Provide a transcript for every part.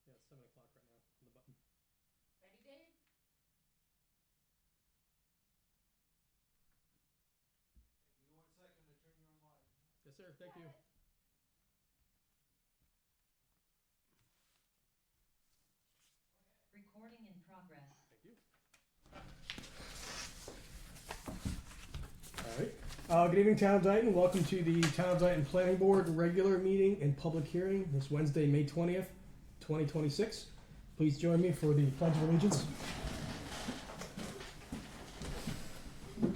Yeah, it's 7 o'clock right now on the button. Ready, Dave? Give me 1 second to turn you on live. Yes, sir. Thank you. Recording in progress. Thank you. All right. Good evening, Town of Dayton. Welcome to the Town of Dayton Planning Board regular meeting and public hearing this Wednesday, May 20th, 2026. Please join me for the Pledge of Allegiance. I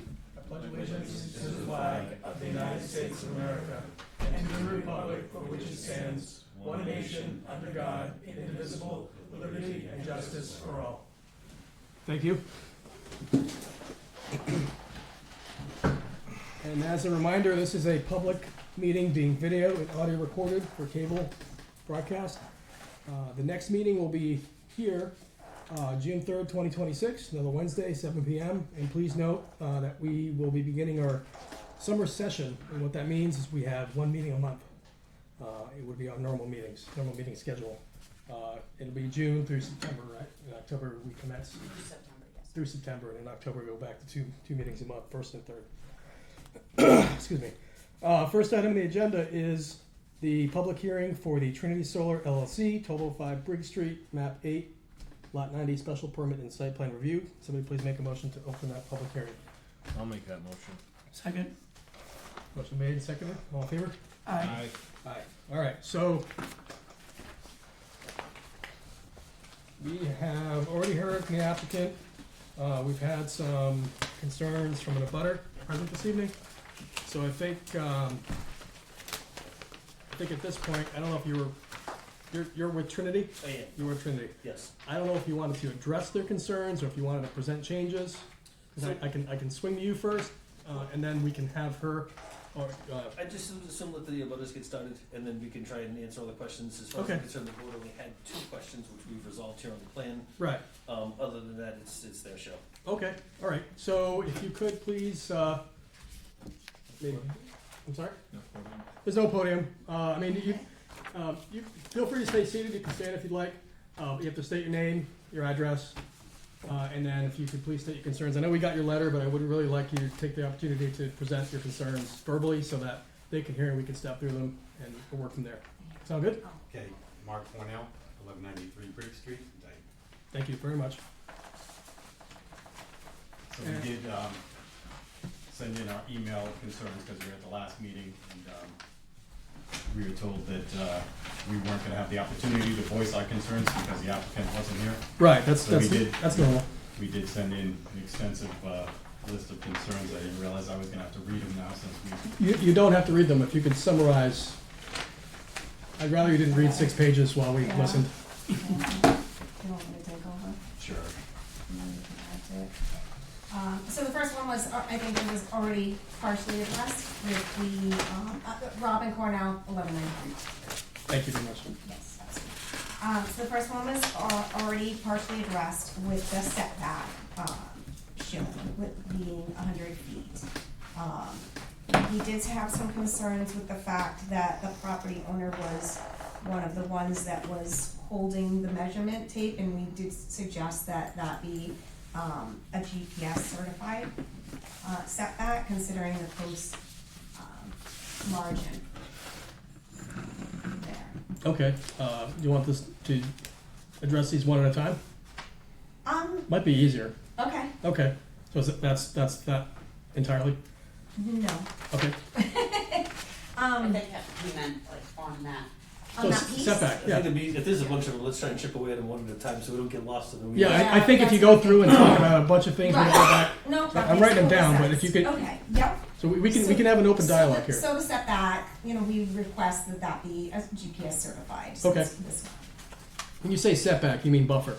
pledge allegiance to the flag of the United States of America and to the republic for which it stands, one nation, under God, indivisible, with liberty and justice for all. Thank you. And as a reminder, this is a public meeting being video and audio recorded for cable broadcast. The next meeting will be here, June 3rd, 2026, another Wednesday, 7 p.m. And please note that we will be beginning our summer session. And what that means is we have one meeting a month. It would be our normal meeting schedule. It'll be June through September, right? In October we commence. September, yes. Through September, and in October we go back to two meetings a month, first and third. Excuse me. First item on the agenda is the public hearing for the Trinity Solar LLC, 1205 Briggs Street, map 8, lot 90, special permit and site plan review. Somebody please make a motion to open that public hearing. I'll make that motion. Second. Motion made and seconded. All in favor? Aye. Aye. All right, so we have already heard from the applicant. We've had some concerns from an abutter present this evening. So I think at this point, I don't know if you're with Trinity? I am, You're with Trinity. yes. I don't know if you wanted to address their concerns or if you wanted to present changes. 'Cause I can swing to you first, and then we can have her, or, I just assume let the abutters get started, and then we can try and answer all the questions. As far as I'm Okay. concerned, the board only had 2 questions, which we've resolved here on the plan. right. Other than that, it's their show. Okay, all right. So if you could please, maybe, I'm sorry? No problem. There's no podium. I mean, you feel free to stay seated. You can stand if you'd like. You have to state your name, your address, and then if you could please state your concerns. I know we got your letter, but I would really like you to take the opportunity to present your concerns verbally so that they can hear and we can step through them and we'll work from there. Sound good? Okay, Mark Cornell, 1193 Briggs Street, Dayton. Thank you very much. So we did send in our email concerns because we were at the last meeting, and we were told that we weren't going to have the opportunity to voice our concerns because the applicant wasn't here. Right, that's So we did. that's normal. We did send in an extensive list of concerns. I didn't realize I was going to have to read them now since we... You don't have to read them. If you could summarize. I'd rather you didn't read 6 pages while we listened. You want me to take over? Sure. And then we can add to it. So the first one was, I think it was already partially addressed with the, Robin Cornell, 1193. Thank you very much. Yes, absolutely. So the first one was already partially addressed with the setback, shown with being 100 feet. He did have some concerns with the fact that the property owner was one of the ones that was holding the measurement tape, and we did suggest that that be a GPS certified setback, considering the post margin there. Okay. You want this to address these one at a time? Might be easier. Okay, Okay. So is it, that's that entirely? no. Okay. I think that he meant like on that. So On that piece? setback. I think Yeah. it'd be, if there's a bunch of them, let's try and chip away at them one at a time so we don't get lost in the weeds. Yeah, I think if you that's go what through and I'm talk about a bunch of things, we Right. go back. No, that I'm makes writing them total down, but sense. if you could- Okay, yep. So we can have an open dialogue here. So the setback, we request that that be as GPS certified. So Okay. this one, When you say setback, you mean buffer.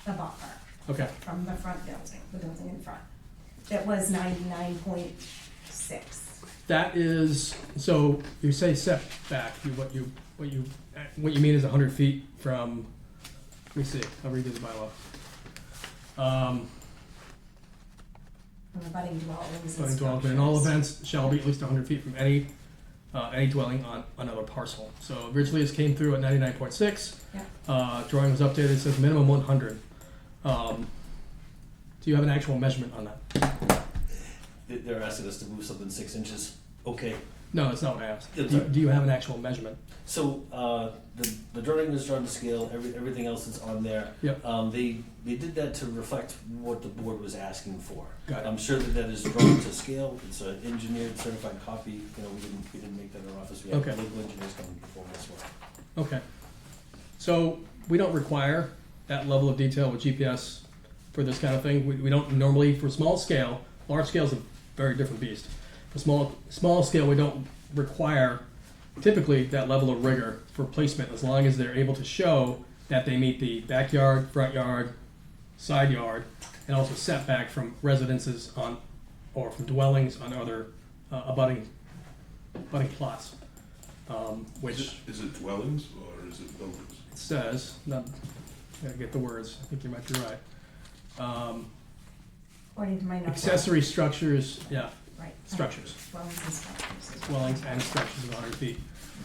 the buffer Okay. from the front building, the building in front. That was 99.6. That is, so you say setback, what you mean is 100 feet from, let me see, I'll read you the bylaw. From abutting dwellings. Dwelling development, in all events shall be at least 100 feet from any dwelling on another parcel. So originally this came through at 99.6. Yeah. Drawing was updated, it says minimum 100. Do you have an actual measurement on that? They're asking us to move something 6 inches. Okay. No, that's not what I asked. That's Do, all right. do you have an actual measurement? So, the drawing is drawn to scale, everything else is on there. Yep. They did that to reflect what the board was asking for. Got it. I'm sure that is drawn to scale, it's an engineered certified copy, you know, we didn't make that in our office, we had Okay. local engineers come and perform this work. Okay. So we don't require that level of detail with GPS for this kind of thing. We don't normally, for small scale, large scale is a very different beast. For small scale, we don't require typically that level of rigor for placement as long as they're able to show that they meet the backyard, front yard, side yard, and also setback from residences on, or from dwellings on other abutting plots. Which Is it dwellings or is it buildings? it says, not, gotta get the words, I think you might be right. According to my notes. Accessory structures, yeah, Right. structures. Dwellings and structures. Dwellings and structures of 100 feet.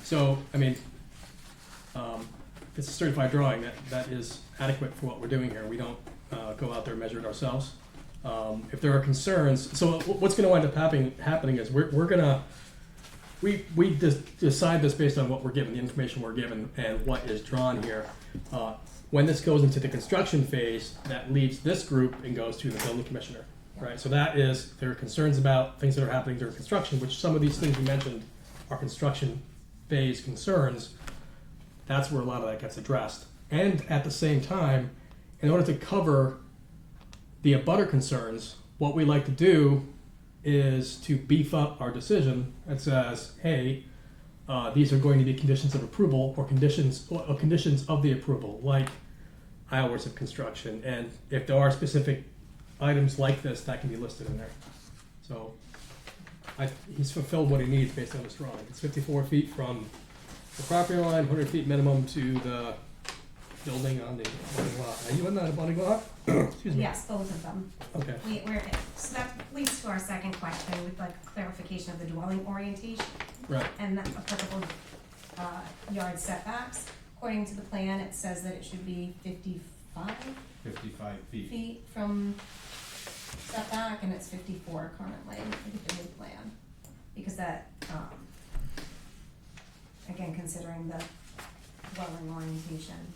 So, I mean, if it's a certified drawing, that is adequate for what we're doing here. We don't go out there and measure it ourselves. If there are concerns, so what's gonna wind up happening is we decide this based on what we're given, the information we're given, and what is drawn here. When this goes into the construction phase, that leaves this group and goes to the building commissioner, right? So that is, there are concerns about things that are happening during construction, which some of these things you mentioned are construction phase concerns. That's where a lot of that gets addressed. And at the same time, in order to cover the abutter concerns, what we like to do is to beef up our decision that says, hey, these are going to be conditions of approval or conditions of the approval, like hours of construction. And if there are specific items like this, that can be listed in there. So he's fulfilled what he needs based on his drawing. It's 54 feet from the property line, 100 feet minimum to the building on the abutting lot. Are you in that abutting lot? Excuse me. Yes, both of them. Okay. So that leads to our second question, with like clarification of the dwelling orientation Right. and the applicable yard setbacks. According to the plan, it says that it should be 55 55 feet. feet from setback, and it's 54 currently with the new plan. Because that, again, considering the dwelling orientation.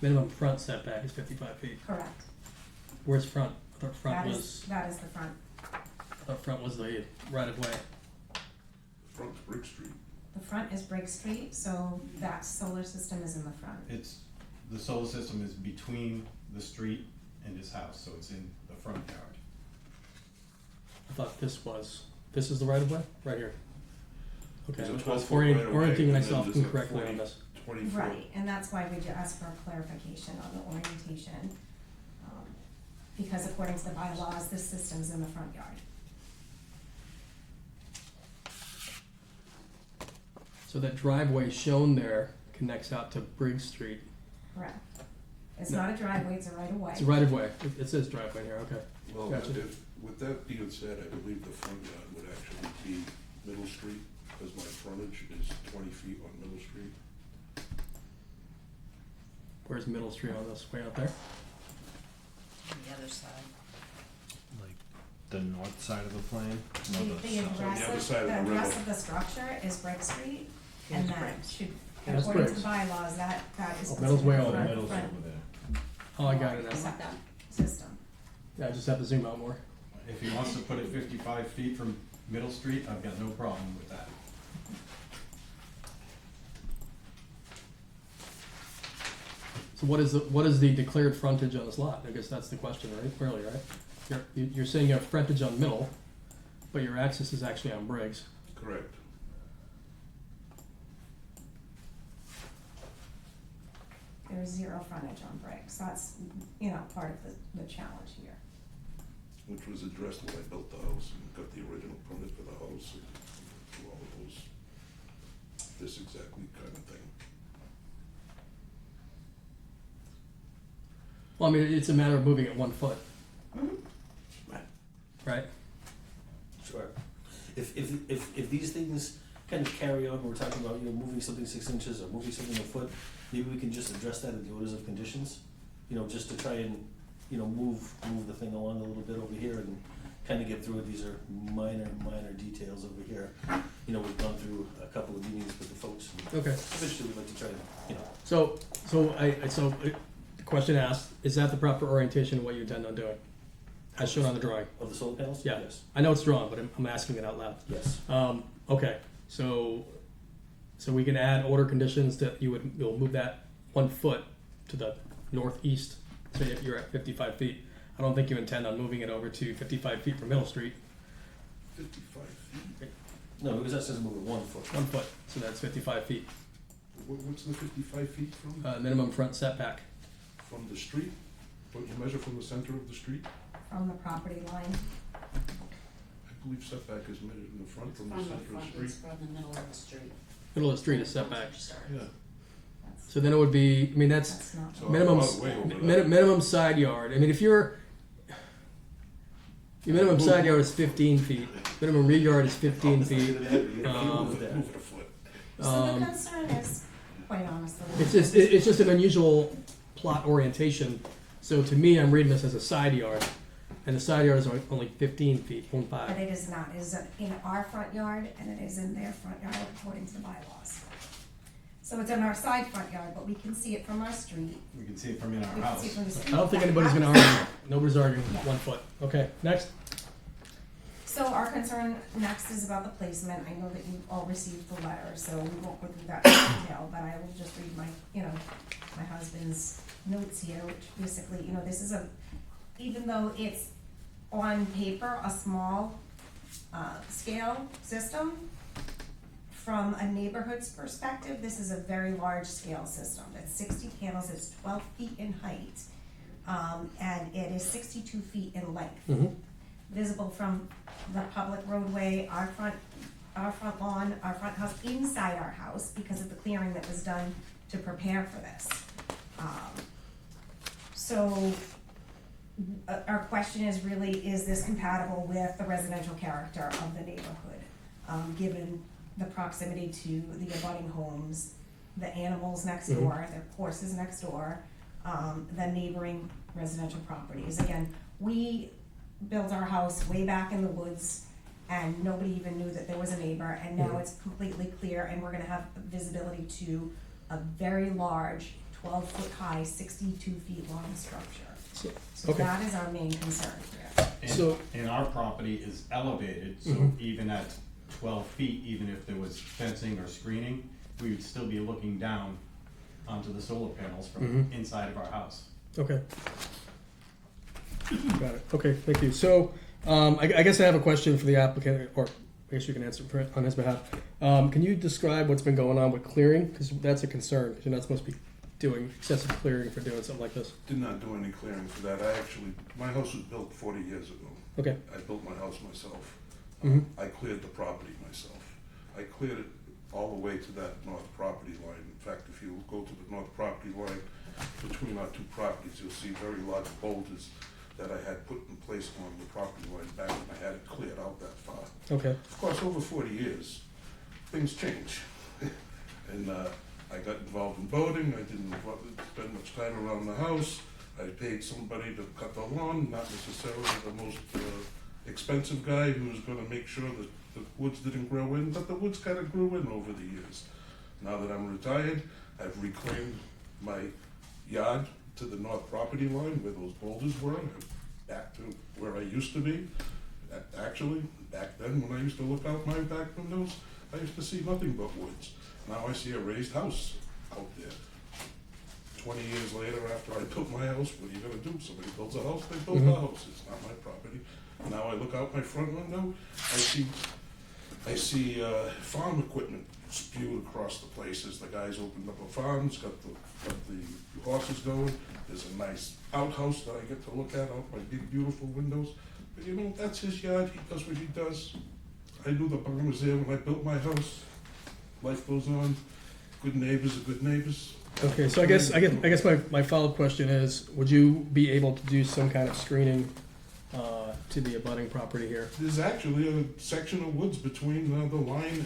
Minimum front setback is 55 feet. Correct. Where's front? I thought front That is the front. was the right of way. Front's Brick Street. The front is Briggs Street, so that solar system is in the front. The solar system is between the street and his house, so it's in the front yard. I thought this is the right of way? Right here. Okay, There's a I was 12-foot right of way, orienting and then myself there's a incorrectly 40. on this. 20 foot. Right, and that's why we asked for clarification on the orientation. Because according to the bylaws, this system's in the front yard. So that driveway shown there connects out to Briggs Street. Correct. It's No. not a driveway, it's a right of way. It's a right of way. It says driveway here, okay. Well, Gotcha. with that being said, I believe the front yard would actually be Middle Street, because my frontage is 20 feet on Middle Street. Where's Middle Street on this? Way out there? On the other side. Like the north side of the plane? The other address side of the of river. the structure is Briggs Street, and that should, That's according to Briggs. the bylaws, that is. Oh, Middle's way considered over. front- front Oh, I got it yard now. System. Yeah, I just have to zoom out more. If he wants to put it 55 feet from Middle Street, I've got no problem with that. So what is the declared frontage on this lot? I guess that's the question, right? Clearly, right? You're saying you have frontage on Middle, but your access is actually on Briggs. Correct. There's zero frontage on Briggs, that's, part of the challenge here. Which was addressed when I built the house and got the original permit for the house and all of those, this exactly kind of thing. Well, I mean, it's a matter of moving it 1 foot. Mhm. right? Sure. If these things kind of carry on, we're talking about, moving something 6 inches or moving something a foot, maybe we can just address that in the orders of conditions, just to try and, move the thing along a little bit over here and kind of get through it. These are minor details over here. We've gone through a couple of meetings with the folks. And Okay. eventually we'd like to try and, So the question asked, is that the proper orientation of what you intend on doing? As shown on the drawing? of the solar panels? Yeah. Yes. I know it's drawn, but I'm asking it out loud. Yes. Okay, so we can add order conditions that you'll move that 1 foot to the northeast, say if you're at 55 feet. I don't think you intend on moving it over to 55 feet from Middle Street, 55 feet? No, because that says move it 1 foot. 1 foot, so that's 55 feet. What's the 55 feet from? Minimum front setback. From the street? Don't you measure from the center of the street? From the property line. I believe setback is measured in the front from the center of the street. It's from the middle of the street. Middle of the street is setback. Yeah. So then it would be, that's That's not. So minimum, I'm way over that. minimum side yard. I mean, if your minimum side yard is 15 feet, minimum rear yard is 15 feet. Move it a foot. So the concern is, quite honestly. It's just an unusual plot orientation. So to me, I'm reading this as a side yard, and the side yard is only 15 feet, 1.5. But it is not, it is in our front yard and it is in their front yard according to the bylaws. So it's in our side front yard, but we can see it from our street. We can see it from in our We can house. see it from the street. I don't think anybody's gonna argue. Nobody's arguing 1 foot. Okay, next. So our concern next is about the placement. I know that you all received the letter, so we won't go through that in detail, but I will just read my husband's notes here, which basically, this is even though it's on paper, a small, scale system, from a neighborhood's perspective, this is a very large scale system. It's 60 panels, it's 12 feet in height, and it is 62 feet in length. Mm-hmm. Visible from the public roadway, our front lawn, our front house, inside our house, because of the clearing that was done to prepare for this. So, our question is really, is this compatible with the residential character of the neighborhood? Given the proximity to the abutting homes, the animals next Mhm. door, the horses next door, the neighboring residential properties. Again, we built our house way back in the woods and nobody even knew that there was a neighbor, and now Mhm. it's completely clear and we're gonna have visibility to a very large 12-foot high, 62 feet long structure. So okay. that is our main concern here. So- And our property is elevated, so Mhm. even at 12 feet, even if there was fencing or screening, we would still be looking down onto the solar panels from Mhm. inside of our house. Okay. Got it. Okay, thank you. So, I guess I have a question for the applicant, or I guess you can answer on his behalf. Can you describe what's been going on with clearing? Because that's a concern, 'cause you're not supposed to be doing excessive clearing for doing something like this. Did not do any clearing for that. My house was built 40 years ago. Okay. I built my house myself. Mhm. I cleared the property myself. I cleared it all the way to that north property line. In fact, if you go to the north property line, between our two properties, you'll see very large boulders that I had put in place on the property line back when I had it cleared out that far. Okay. Of course, over 40 years, things change. And I got involved in boating. I didn't spend much time around the house. I paid somebody to cut the lawn, not necessarily the most expensive guy who was going to make sure that the woods didn't grow in, but the woods kind of grew in over the years. Now that I'm retired, I've reclaimed my yard to the north property line where those boulders were, back to where I used to be. Actually, back then when I used to look out my back windows, I used to see nothing but woods. Now I see a raised house out there. 20 years later, after I built my house, what are you gonna do? Somebody builds a house, they build a house, it's not my property. Now I look out my front window, I see farm equipment spewed across the place as the guys opened up a farm, it's got the horses going. There's a nice outhouse that I get to look at out my big beautiful windows. But that's his yard, he does what he does. I knew the barn was there when I built my house. Life goes on, good neighbors are good neighbors. Okay, so I guess my follow-up question is, would you be able to do some kind of screening to the abutting property here. There's actually a section of woods between the line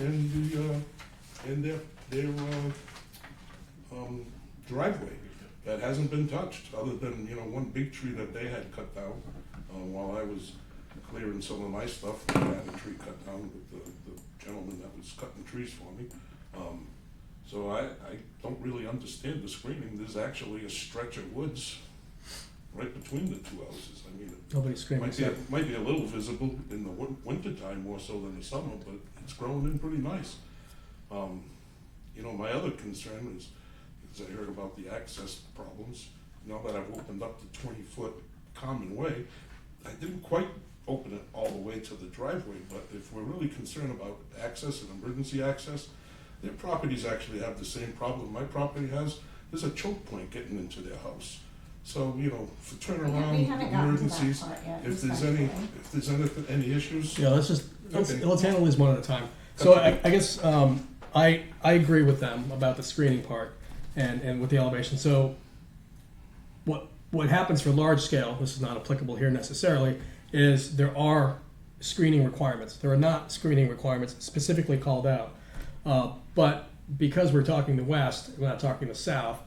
and their driveway that hasn't been touched, other than, one big tree that they had cut down while I was clearing some of my stuff. I had a tree cut down with the gentleman that was cutting trees for me. So I don't really understand the screening. There's actually a stretch of woods right between the two houses. I mean, Nobody's screaming. might be a little visible in the winter time more so than the summer, but it's growing in pretty nice. My other concern is I heard about the access problems. Now that I've opened up the 20-foot common way, I didn't quite open it all the way to the driveway, but if we're really concerned about access and emergency access, their properties actually have the same problem my property has. There's a choke point getting into their house. So, for We turnaround haven't gotten to that emergencies, part yet, if respectfully. there's any issues. Yeah, let's Okay. handle these one at a time. So I guess, I agree with them about the screening part and with the elevation. So what happens for large scale, this is not applicable here necessarily, is there are screening requirements. There are not screening requirements specifically called out. But because we're talking the west, we're not talking the south,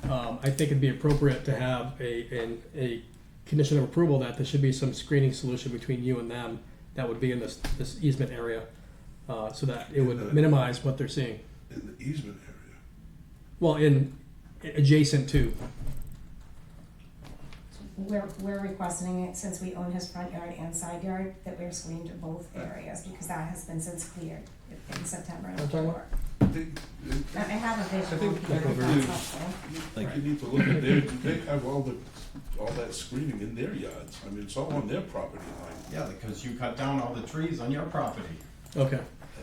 I think it'd be appropriate to have a condition of approval that there should be some screening solution between you and them that would be in this easement area, so that it would minimize what they're seeing. In the easement area. Well, adjacent to. We're requesting it, since we own his front yard and side yard, that we're screened to both areas, because that has been since cleared in September and What are you talking October. I have a visual think here, if that that's helpful. Like, You need to look at they have all that screening in their yards. I mean, it's all on their property line. Yeah, because you cut down all the trees on your property. Okay.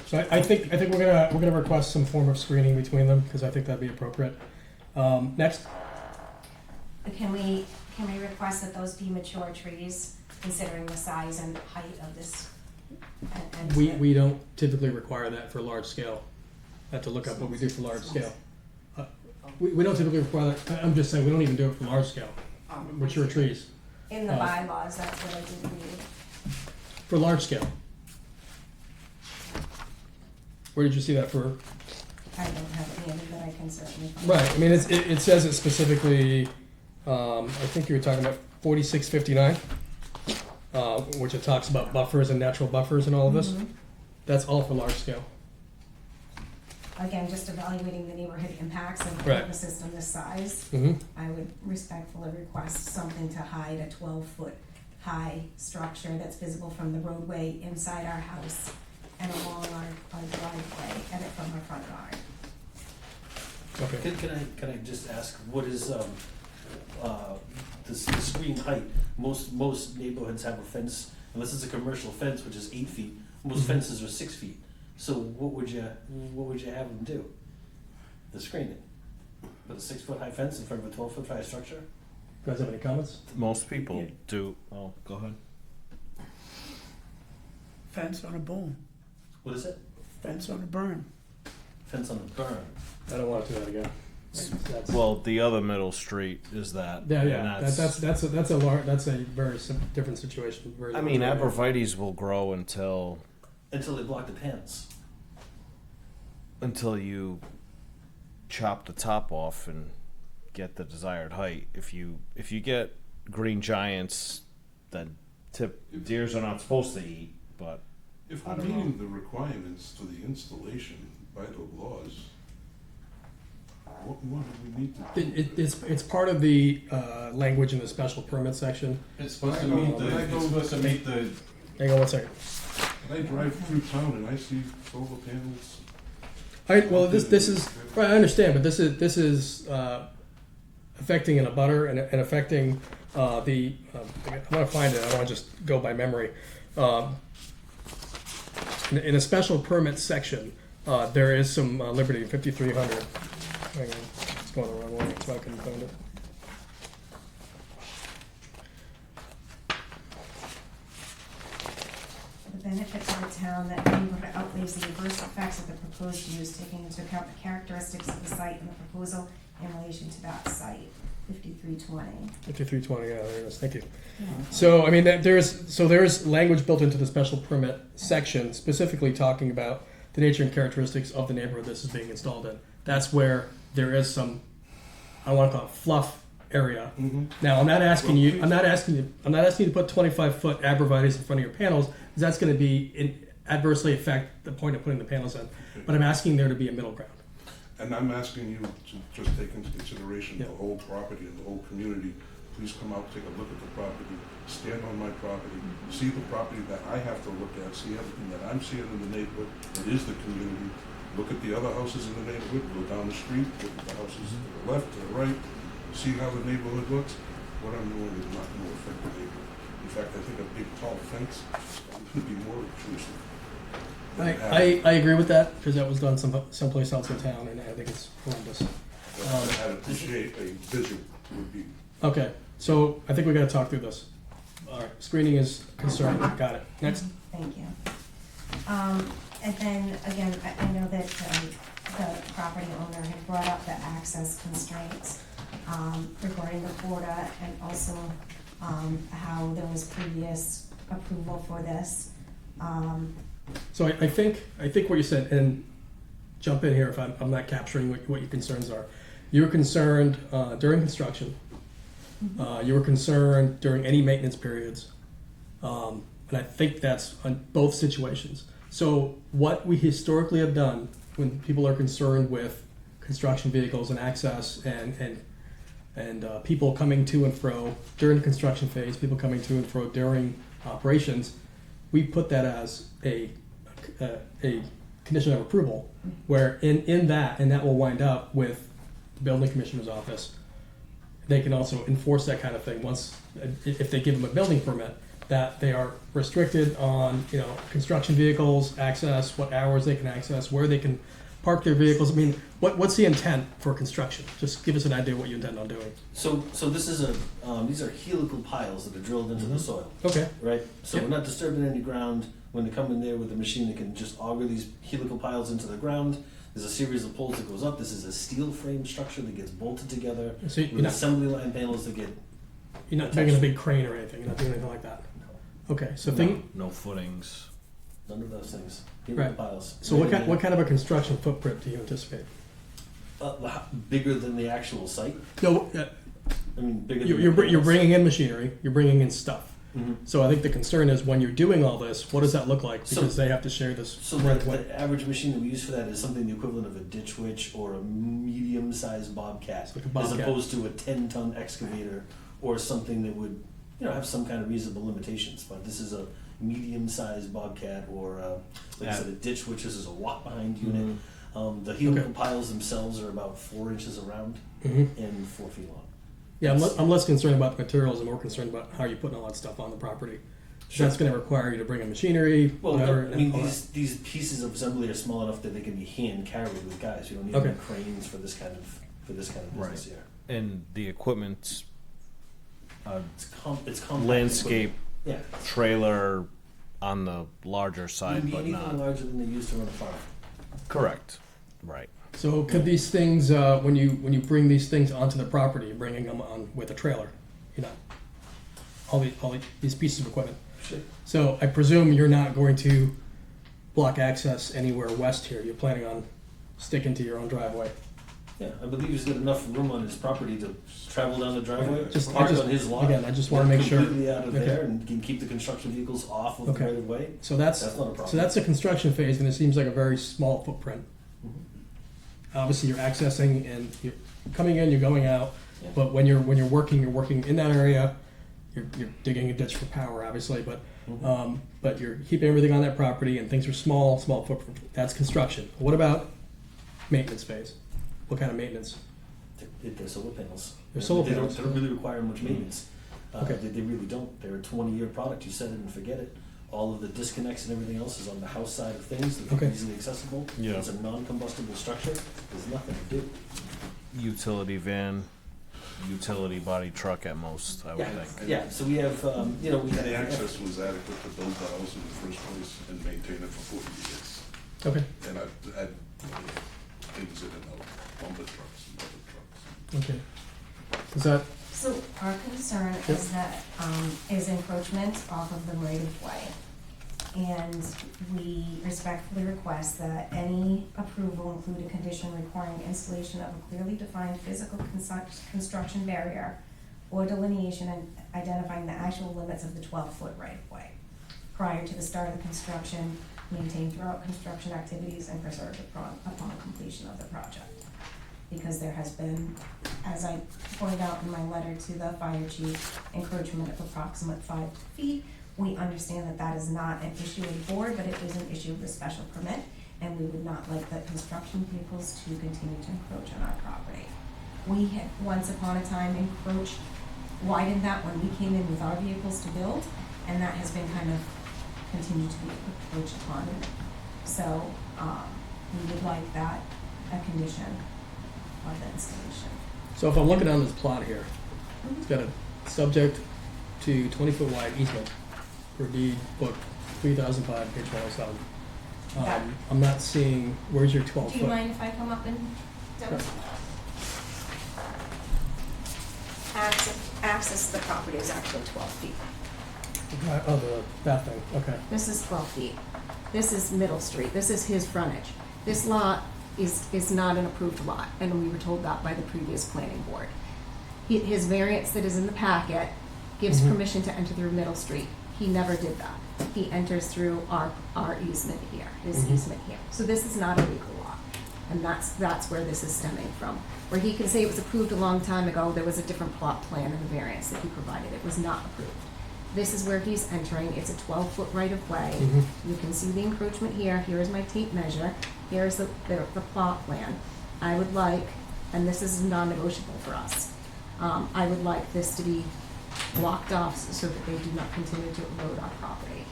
So I think we're gonna request some form of screening between them, because I think that'd be appropriate. Next. Can we request that those be mature trees, considering the size and height of this? and- We don't typically require that for large scale. I have to look up what we do for large scale. We don't typically require that. I'm just saying, we don't even do it for large scale, mature trees. In the bylaws, that's what I did read. For large scale. Where did you see that for? I don't have it handy, but I can certainly. find Right, I mean, it says it specifically, I think you were talking about 4659, which it talks about buffers and natural buffers and all of this. Mhm. That's all for large scale. Again, just evaluating the neighborhood impacts of Right. a system this size, Mm-hmm. I would respectfully request something to hide a 12-foot high structure that's visible from the roadway inside our house and along our driveway and it from our front yard. Okay. Can I just ask, what is, the screen height? Most neighborhoods have a fence, unless it's a commercial fence, which is 8 feet, most fences are 6 feet. So what would you have them do? The screening? Put a 6-foot high fence in front of a 12-foot high structure? You guys have any comments? Most people do. Oh, go ahead. Fence on a boom, What is it? fence on a burn. Fence on the berm. I don't want to do that again. That's- Well, the other middle street is that. Yeah, and yeah, that's a very different situation. Very I mean, large area. abrevieties will grow until Until they block the pans. you chop the top off and get the desired height. If you get green giants, then deers are not supposed to eat. But If I we're don't know. meeting the requirements for the installation by the laws, what do we need to? It's part of the language in the special permit section. It's supposed to meet the, Hang on one second. When I drive through town and I see solar panels. Well, this is right. I understand, but this is affecting an abutter and affecting the. I want to find it. I want to just go by memory. In a special permit section, there is some liberty. 5300. Hang on, it's going the wrong way, so I couldn't find it. The benefit to the town that neighborhood outweighs the adverse effects of the proposed use, taking into account the characteristics of the site and the proposal in relation to that site. 5320. 5320, yeah, there it is, thank you. So, I mean, there's language built into the special permit section specifically talking about the nature and characteristics of the neighborhood this is being installed in. That's where there is some, I want to call it fluff area. Now, I'm not asking you to put 25-foot abrevieties in front of your panels, because that's going to adversely affect the point of putting the panels in. But I'm asking there to be a middle ground. And I'm asking you to just take into consideration the Yeah. whole property and the whole community. Please come out, take a look at the property, stand on my property, see the property that I have to look at, see everything that I'm seeing in the neighborhood. It is the community. Look at the other houses in the neighborhood, go down the street, look at the houses to the left, to the right, see how the neighborhood looks. What I'm doing is not going to affect the neighborhood. In fact, I think a big tall fence is going to be more intrusive. I agree with that, because that was done someplace else in town, and I think it's horrendous. I'd appreciate a vision would be. Okay, so I think we gotta talk through this. All right, screening is concerned, got it. Next. Thank you. And then, again, I know that the property owner had brought up the access constraints regarding the quota, and also how there was previous approval for this. So I think what you said, and jump in here if I'm not capturing what your concerns are. You were concerned during construction. You were concerned during any maintenance periods. And I think that's on both situations. So what we historically have done when people are concerned with construction vehicles and access and people coming to and fro during the construction phase, people coming to and fro during operations, we put that as a condition of approval, where in that will wind up with the building commissioner's office. They can also enforce that kind of thing once, if they give them a building permit, that they are restricted on, construction vehicles, access, what hours they can access, where they can park their vehicles. I mean, what's the intent for construction? Just give us an idea of what you intend on doing. So this is these are helical piles that are drilled into the soil, Okay, right? So Yep. we're not disturbing any ground. When they come in there with a machine that can just auger these helical piles into the ground, there's a series of poles that goes up. This is a steel frame structure that gets bolted together so with assembly line panels that get. you're not doing a big crane or anything. You're not doing anything like that. Okay, so No footings. None of those things. Helical Right. piles. So what kind of a construction footprint do you anticipate? Bigger than the actual site. No, I mean, bigger. you're than you're bringing in machinery. You're bringing in stuff. hmm So I think the concern is when you're doing all this, what does that look like? So- Because they have to share this So right the, away. the average machine that we use for that is something the equivalent of a ditch witch or a medium-sized bobcat, It's like a as Bobcat. opposed to a 10-ton excavator or something that would, have some kind of reasonable limitations. But this is a medium-sized bobcat or, like I said, a ditch witch. This is a walk-behind unit. The helical Okay. piles themselves are about 4 inches around Mhm. and 4 feet long. Yeah, I'm less concerned about the materials. I'm more concerned about how you're putting all that stuff on the property. That's going to require you to bring in machinery, Well, whatever. I mean, and all that. these pieces of assembly are small enough that they can be hand carried with guys. You don't need Okay. any cranes for this kind of Right. business here. And the equipment's It's compact. landscape Yeah. trailer on the larger Would side, be but anything not. larger than they used to run a farm. Correct. Right. So could these things, when you bring these things onto the property, you're bringing them on with a trailer, all these pieces of equipment. Sure. So I presume you're not going to block access anywhere west here. You're planning on sticking to your own driveway. Yeah, I believe he's got enough room on his property to travel down the driveway, Just- park I just- on his lot. again, I just wanna work make sure- completely out of Okay. there and can keep the construction vehicles off of Okay. the right of way. So that's That's not a problem. so that's the construction phase, and it seems like a very small footprint. Mhm. Obviously, you're accessing and you're coming in, you're going out. Yeah. But when you're working in that area. You're digging a ditch for power, obviously, but you're keeping everything on that property, and things are small footprint. That's construction. What about maintenance phase? What kind of maintenance? They're solar panels. They're solar They don't- panels. They don't really require much maintenance. Okay. They really don't. They're a 20-year product. You set it and forget it. All of the disconnects and everything else is on the house side of things. They're Okay. easily accessible. Yeah. It's a non-combustible structure. There's nothing to do. Utility van, utility body truck at most, I would think. Yeah, so we have, we have. The access was adequate to build the house in the first place and maintain it for 40 years. Okay. And I've had things in and out, lumber trucks and other trucks. Okay. Is that, So our concern is that, is encroachment off of the right of way. And we respectfully request that any approval include a condition requiring installation of a clearly defined physical construction barrier or delineation and identifying the actual limits of the 12-foot right of way prior to the start of the construction, maintained throughout construction activities, and preserved upon completion of the project. Because there has been, as I pointed out in my letter to the fire chief, encroachment of approximate 5 feet. We understand that that is not an issue of the board, but it is an issue of the special permit, and we would not like the construction vehicles to continue to encroach on our property. We had once upon a time widened that when we came in with our vehicles to build, and that has been kind of continued to be encroached upon. So, we would like that a condition of the installation. so if I'm looking on this plot here, it's got a subject to 20-foot wide easement for deed book 3005, page 107. Yeah. I'm not seeing, where's your 12 Do foot? you mind if I come up and demonstrate? Access to the property is actually 12 feet. Oh, that thing, okay. This is 12 feet. This is Middle Street. This is his frontage. This lot is not an approved lot, and we were told that by the previous planning board. His variance that is in the packet gives Mhm. permission to enter through Middle Street. He never did that. He enters through our easement here, his Mhm. easement here. So this is not a legal lot, and that's where this is stemming from. Where he can say it was approved a long time ago, there was a different plot plan in the variance that he provided. It was not approved. This is where he's entering. It's a 12-foot right-of-way. Mhm. You can see the encroachment here. Here is my tape measure. Here is the plot plan. I would like, and this is non-negotiable for us, I would like this to be blocked off so that they do not continue to erode our property.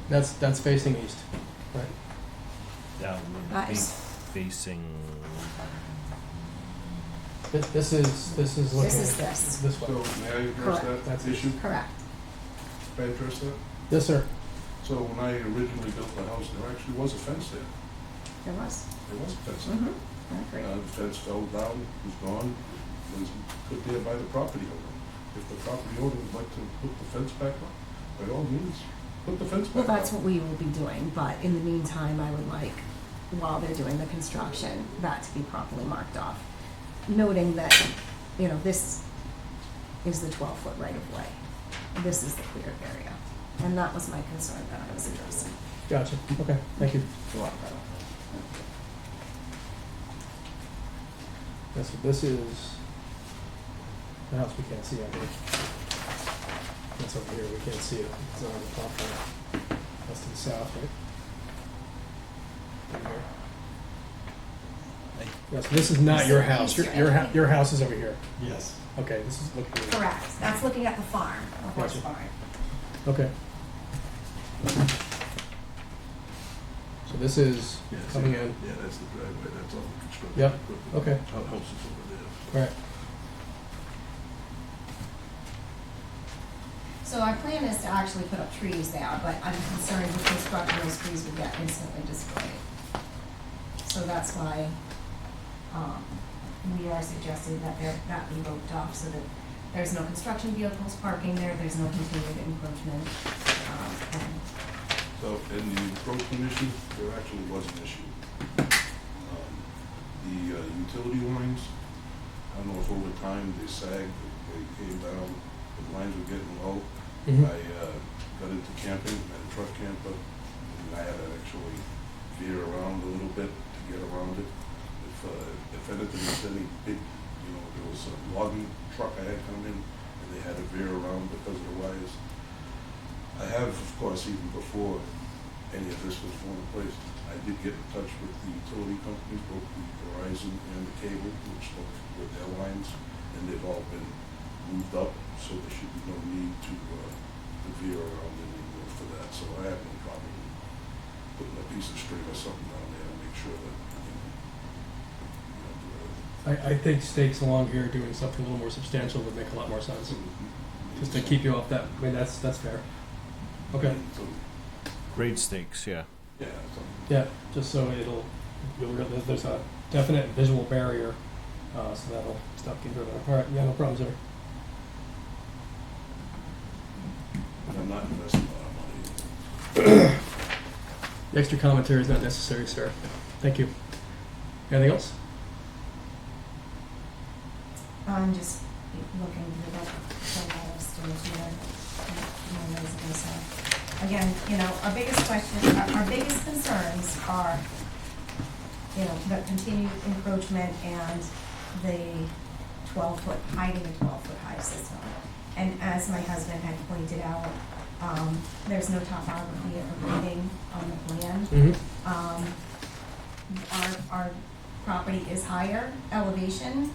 That's facing east, right? That would That be is- facing. This is looking This is this. this way. So may I address Correct. that That's issue? Correct. May I address that? Yes, sir. So when I originally built the house, there actually was a fence there. There was. There was a fence there. Mm-hmm. I agree. The fence fell down, was gone, was put there by the property owner. If the property owner would like to put the fence back up, by all means, put the fence Well, back up. that's what we will be doing, but in the meantime, I would like, while they're doing the construction, that to be properly marked off. Noting that, this is the 12-foot right-of-way. This is the cleared area. And that was my concern that I was addressing. Gotcha. Okay, thank you. Yes, so this is the house we can't see out here. That's over here, we can't see it. It's on the top there. That's to the south, right? Over here. Yes, this is not your house. Your house is over here. Yes. Okay, this is looking. Correct. That's looking at the farm, the horse Gotcha. farm. Okay. So this is Yeah, coming in, Yeah, that's the driveway, that's all the construction. Yep, equipment. okay. Our house is over there. right, So our plan is to actually put up trees there, but I'm concerned with construction, those trees would get instantly destroyed. So that's why, we are suggesting that that be roped off so that there's no construction vehicles parking there, there's no continued encroachment, and So in the encroachment issue, there actually was an issue. The utility lines, I don't know if over time they sagged, they came down, the lines were getting low. Mhm. I got into camping, had a truck camper, and I had to actually veer around a little bit to get around it. If anything was any big, there was a logging truck I had come in, and they had to veer around because of the wires. I have, of course, even before any of this was going in place, I did get in touch with the utility companies, both the Verizon and the cable, which looked with their lines, and they've all been moved up, so there should be no need to veer around anymore for that. So I have no problem putting a piece of string or something down there to make sure that, I think stakes along here doing something a little more substantial would make a lot more sense, just to keep you off that, that's fair. Okay, So, Grade stakes, yeah. yeah, so, yeah, just so there's a definite visual barrier So that'll stop getting rid of it. All right, yeah, no problem, sir. I'm not investing a lot of money. The extra commentary is not necessary, sir. Thank you. Anything else? I'm just looking through the lot of storage here. My residents have. Again, you know, our biggest question, our biggest concerns are, you know, the continued encroachment and the 12-foot, hiding a 12-foot high system. And as my husband had pointed out, there's no topography or grading on the plan. Mm-hmm. Our property is higher elevation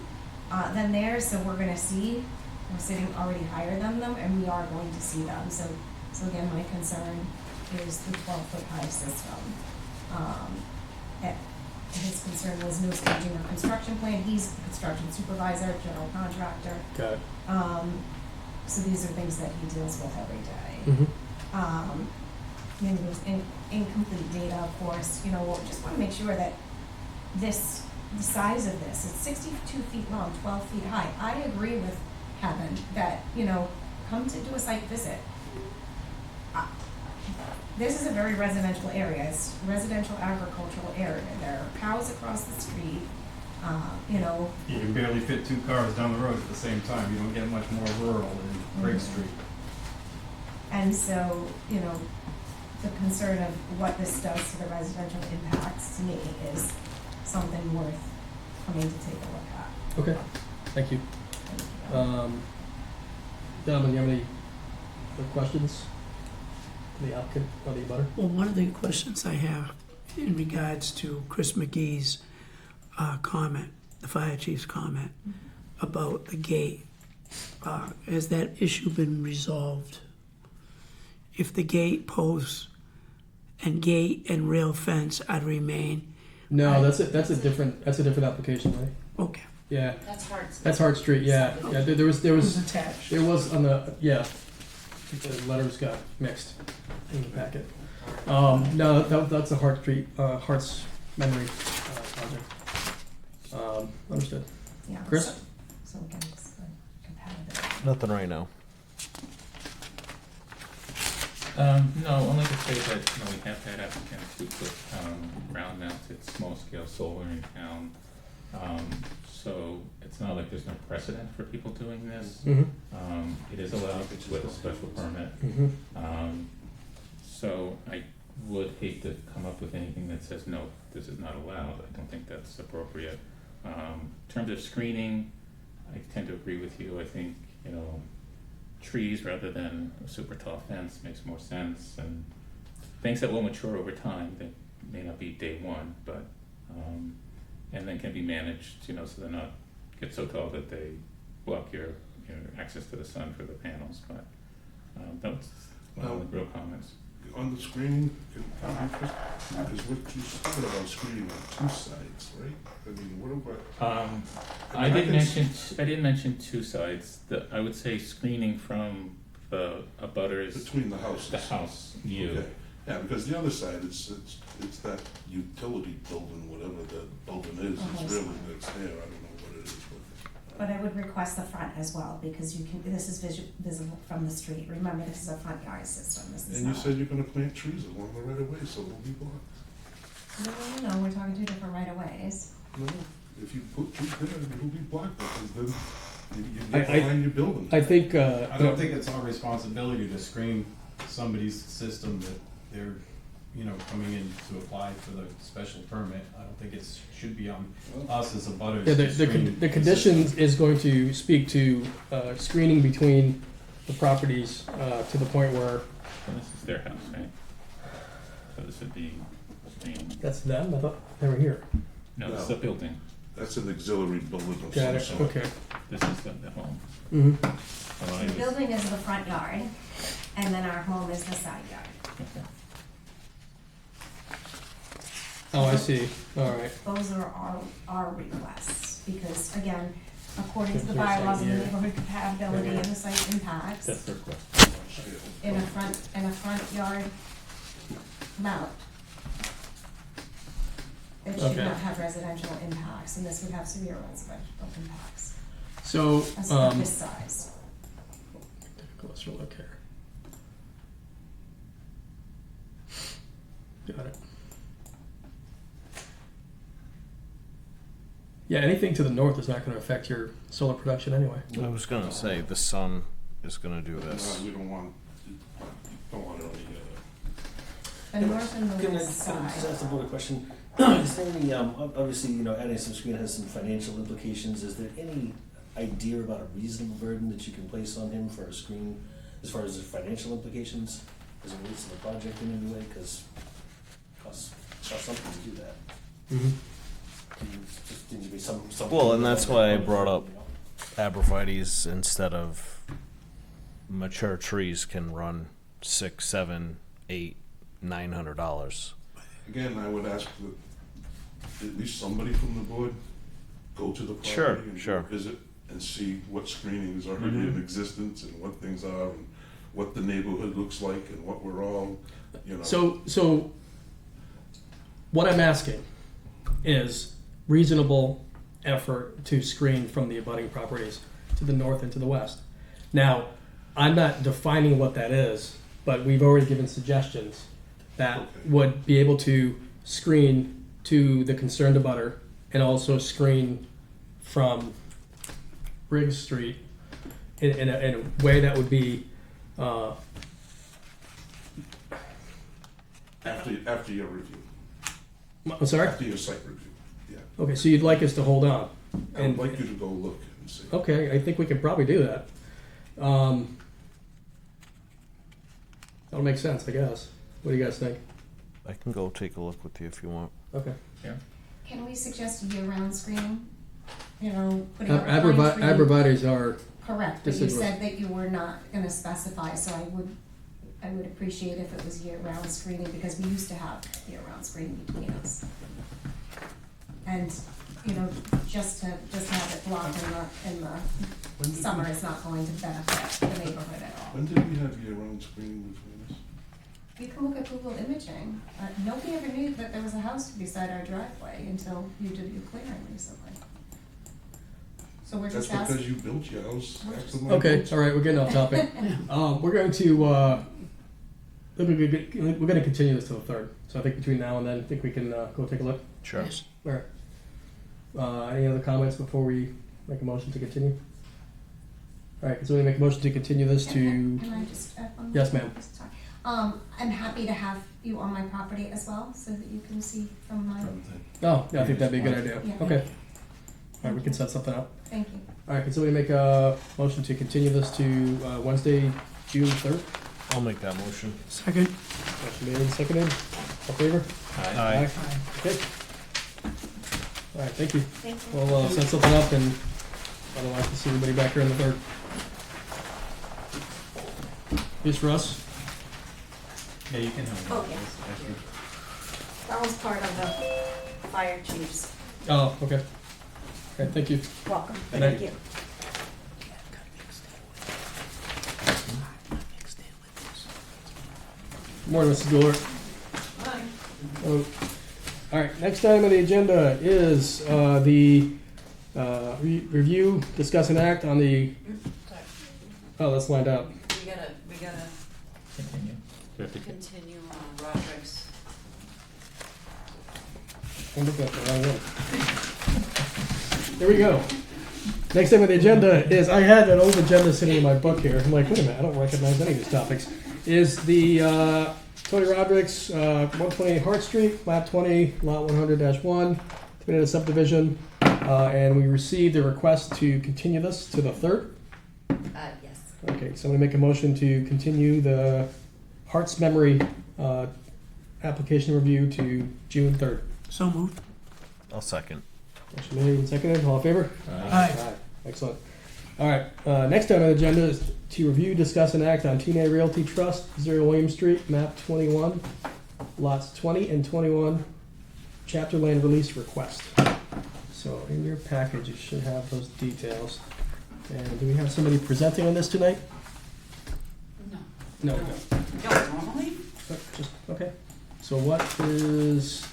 than theirs, so we're sitting already higher than them, and we are going to see them. So again, my concern is the 12-foot high system. His concern was no staging or construction plan. He's a construction supervisor, general contractor. Got it. So these are things that he deals with every day. Mm-hmm. You know, there's incomplete data, of course, you know, we'll just wanna make sure that the size of this, it's 62 feet long, 12 feet high. I agree with Kevin that, you know, come to do a site visit. This is a very residential area, it's residential agricultural area. There are cows across the street, you know. You can barely fit 2 cars down the road at the same time. You don't get much more rural than Craig Street. And so, you know, the concern of what this does to the residential impacts to me is something worth coming to take a look at. Okay, thank you. Gentlemen, you have any other questions? The applicant or the abutter? Well, one of the questions I have in regards to Chris McGee's comment, the fire chief's comment about the gate, has that issue been resolved? If the gate posts and gate and rail fence are to remain, No, that's a different application, right? okay. Yeah, That's hard. that's Hart Street, yeah. Yeah, there was It was attached. There was on the, yeah, the letters got mixed in the packet. No, that's a Hart Street, Hart's Memory project. Understood. Yeah. Chris? So again, it's the compatibility. Nothing right now. No, only to say that, you know, we have had applicants who put, ground mounted small scale solar in town. So it's not like there's no precedent for people doing this. Mm-hmm. It is allowed with a special permit. Mm-hmm. So I would hate to come up with anything that says, no, this is not allowed. I don't think that's appropriate. In terms of screening, I tend to agree with you. I think, you know, trees rather than a super tall fence makes more sense, and things that will mature over time that may not be day one, but and then can be managed, you know, so they're not get so tall that they block your access to the sun for the panels. But that's one of the real comments. On the screening, because what you said about screening on 2 sides, right? I mean, what about? I didn't mention 2 sides. I would say screening from the abutters, Between the houses. the house view. Okay. Yeah, because the other side, it's that utility building, whatever the building is, it's really, that's there, I don't know what it is, But I would request the front as well, because this is visible from the street. Remember, this is a front yard system, this is And you not. said you're gonna plant trees along the right of way, so it'll be blocked. No, we're talking 2 different right of ways. No, if you put trees there, it'll be blocked, because then you I- get behind your building. I think, I don't think it's our responsibility to screen somebody's system that they're, you know, coming in to apply for the special permit. I don't think it should be on us as a butters yeah, to screen the condition is going to speak to screening between the properties to the point where, And this is their house, right? So this would be screened. that's them, I thought they were here. No, this is No. a building. That's an auxiliary building of Got some it, sort. okay. This is the home. Mm-hmm. So I The was- building is the front yard, and then our home is the side yard. okay. Oh, I see, all right. Those are our requests, because again, according to the There's a bylaws and the here. neighborhood compatibility and the site impacts, That's their question. in a front yard mount, It should Okay. not have residential impacts, and this would have severe residential impacts, So, as of this size. take a closer look here. Got it. Yeah, anything to the north is not gonna affect your solar production anyway. I was gonna say, the sun is gonna do this. We don't want any, The north and the Can I west just side. ask the board a question? Is there any, obviously, you know, adding some screen has some financial implications. Is there any idea about a reasonable burden that you can place on him for a screen as far as the financial implications as it relates to the project in any way? Because it costs something to do that. Mm-hmm. Just needs to be some. Well, and that's why I brought up you know? Abrevieties instead of mature trees can run $600, $700, $800, $900. again, I would ask that at least somebody from the board go to the property Sure, and sure. visit and see what screening is already in existence and what things are and what the neighborhood looks like and what we're all, you know. So what I'm asking is reasonable effort to screen from the abutting properties to the north and to the west. Now, I'm not defining what that is, but we've already given suggestions that Okay. would be able to screen to the concerned abutter and also screen from Briggs Street in a way that would be After your review, I'm sorry? after your site review, yeah. Okay, so you'd like us to hold on? I would like you to go look and see. Okay, I think we could probably do that. That'll make sense, I guess. What do you guys think? I can go take a look with you if you want. Okay. Can we suggest year-round screening? You know, putting up a pine tree? Abrevieties are, Correct, but you deciduous. said that you were not gonna specify, so I would appreciate if it was year-round screening, because we used to have year-round screening between us. And, you know, just to have it blocked in the summer is not going to benefit the neighborhood at all. When did we have year-round screening between us? You can look at Google imaging, nobody ever knew that there was a house beside our driveway until you did your clearing recently. So we're That's just asking. because you built your house We're after just- my. okay, house. all right, we're getting off topic. We're going to, we're gonna continue this till the 3rd. So I think between now and then, I think we can go take a look. Sure. All right. Any other comments before we make a motion to continue? All right, so we make a motion to continue this to, Can I just add one more? Yes, ma'am. Sorry. I'm happy to have you on my property as well, so that you can see from my, oh, yeah, I think that'd be a good idea. Yeah. Okay. All right, we can set something up. thank you. All right, can somebody make a motion to continue this to Wednesday, June 3rd? I'll make that motion. Second? Motion made and seconded. All in favor? Aye. Okay. All right, thank you. Thank you. We'll set something up and otherwise we'll see everybody back here on the 3rd. This Russ? Yeah, you can have Okay. That was part of the fire chief's. Oh, okay. Okay, thank you. Welcome. Good night. Thank you. Morning, Mrs. Goulart. Hi. Oh. All right, next item on the agenda is the review, discuss, and act on the, oh, that's lined out. We gotta Continue. Do you have to continue on Roderick's. I'm looking at the wrong one. Here we go. Next item on the agenda is, I had an old agenda sitting in my book here. I'm like, wait a minute, I don't recognize any of these topics. Is the Tony Roderick's 128 Hart Street, map 20, lot 100-1, committed subdivision, and we received a request to continue this to the 3rd. Yes. Okay, so I'm gonna make a motion to continue the Hart's Memory application review to June 3rd. So moved. I'll second. Motion made and seconded, all in favor? Aye. Excellent. All right, next item on the agenda is to review, discuss, and act on TNA Realty Trust, 0 William Street, map 21, lots 20 and 21, chapter land release request. So in your package, you should have those details. And do we have somebody presenting on this tonight? No. No. Don't normally? Just, okay. So what is,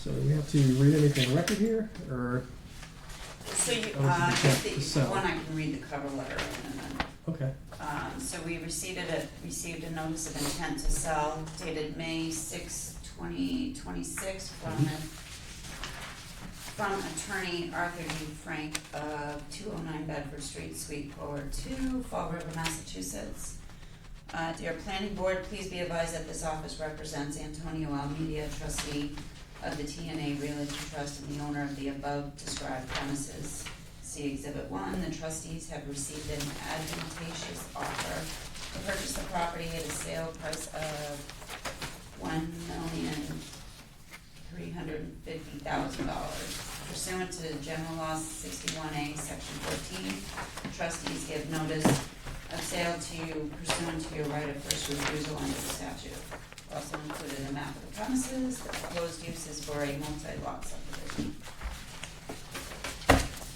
So do we have to read anything on record here, or, So you, That was the check to if sell. you want, I can read the cover letter and then, okay, so we received a notice of intent to sell dated May 6, 2026 from attorney Arthur D. Frank of 209 Bedford Street, Suite 402, Fall River, Massachusetts. Dear Planning Board, please be advised that this office represents Antonio Almeida, trustee of the TNA Realty Trust and the owner of the above described premises. See Exhibit 1, the trustees have received an advantageous offer to purchase the property at a sale price of $1,350,000. Pursuant to General Law 61A, Section 14, trustees give notice of sale to you pursuant to your right of first refusal under the statute. Also included a map of the premises. The proposed use is for a multi-lot subdivision.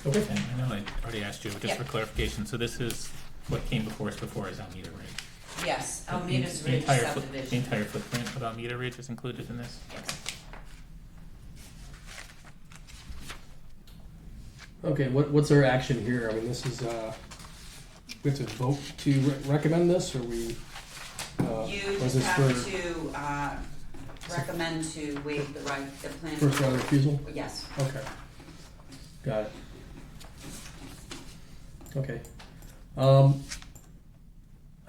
okay. And I know I already asked you, but just for clarification, so this is what came before us before is Almeida Ridge? Yes, Almeida's The Ridge entire The subdivision. entire footprint of Almeida Ridge is included in this? Yes. Okay, what's our action here? I mean, this is, we have to vote to recommend this, or we, You or is just this have for to, recommend to waive the plan. first right of refusal? Yes. Okay. Got it. Okay. I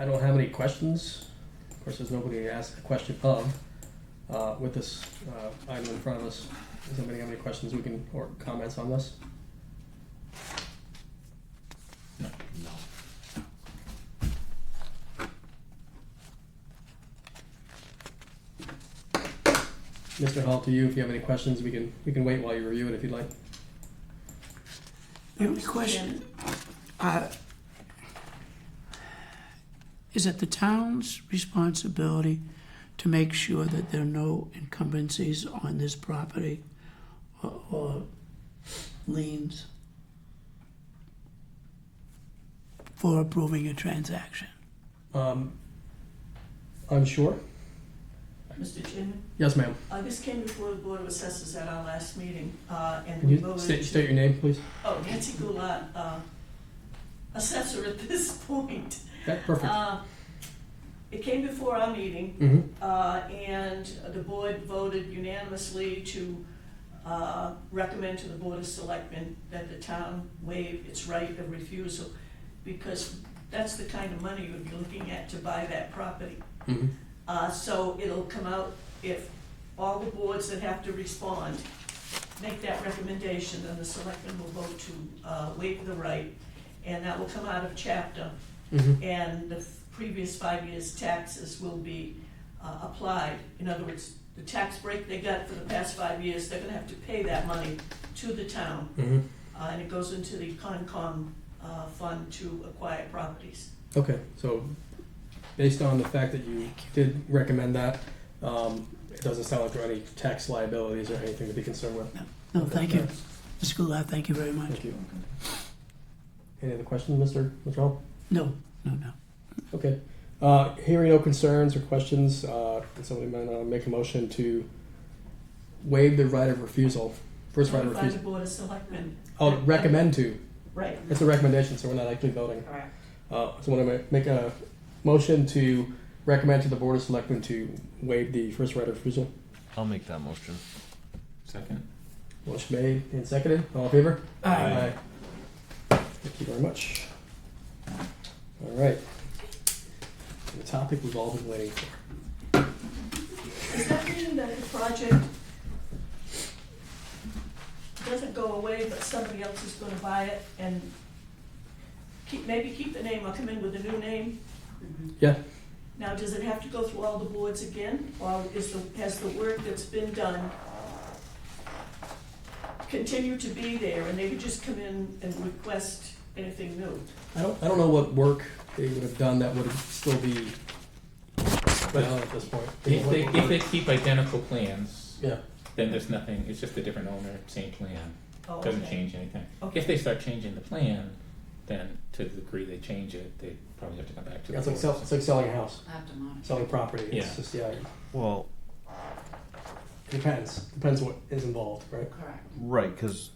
don't have any questions. Of course, there's nobody to ask a question of, with this, item in front of us. Does anybody have any questions or comments on this? Mr. Hall, to you, if you have any questions, we can wait while you review it if you'd like. The only question, is it the town's responsibility to make sure that there are no encumbrances on this property or liens for approving a transaction? Unsure? Mr. Chairman, Yes, ma'am. this came before the Board of Assessors at our last meeting, and Can we you voted. state your name, please? Oh, Nancy Goulart, assessor at this point. Okay, perfect. It came before our meeting, Mm-hmm. and the board voted unanimously to recommend to the Board of Selectmen that the town waive its right of refusal, because that's the kind of money you would be looking at to buy that property. Mm-hmm. So it'll come out, if all the boards that have to respond make that recommendation, then the selectmen will vote to waive the right, and that will come out of chapter, Mm-hmm. and the previous 5 years' taxes will be applied. In other words, the tax break they got for the past 5 years, they're gonna have to pay that money to the town, Mm-hmm. and it goes into the Concom fund to acquire properties. Okay, so based on the fact that you did recommend that, it doesn't sound like there are any tax liabilities or anything to be concerned with. No, thank you. Ms. Goulart, thank you very much. Thank you. Any other questions, Mr. Hall? No. Okay. Hearing no concerns or questions, can somebody might make a motion to waive the right of refusal? First right of Notify the refusal. Board of Selectmen. Oh, recommend to. Right. It's a recommendation, so we're not actually voting. Correct. So I'm gonna make a motion to recommend to the Board of Selectmen to waive the first right of refusal. I'll make that motion. Second. Motion made and seconded. All in favor? Aye. Thank you very much. All right. The topic we've all been waiting for. Does that mean that the project doesn't go away, but somebody else is gonna buy it and maybe keep the name, or come in with a new name? Yeah. Now, does it have to go through all the boards again, or has the work that's been done continue to be there, and they would just come in and request anything new? I don't know what work they would have done that would still be valid at this point. If they keep identical plans, Yeah. then there's nothing, it's just a different owner, same plan, Oh, doesn't okay. change anything. Okay. If they start changing the plan, then to the degree they change it, they probably have to come back to the It's board. like selling a house, I have to monitor. selling property. It's Yeah. just, yeah. Well, Depends what is involved, right? Correct. Right, because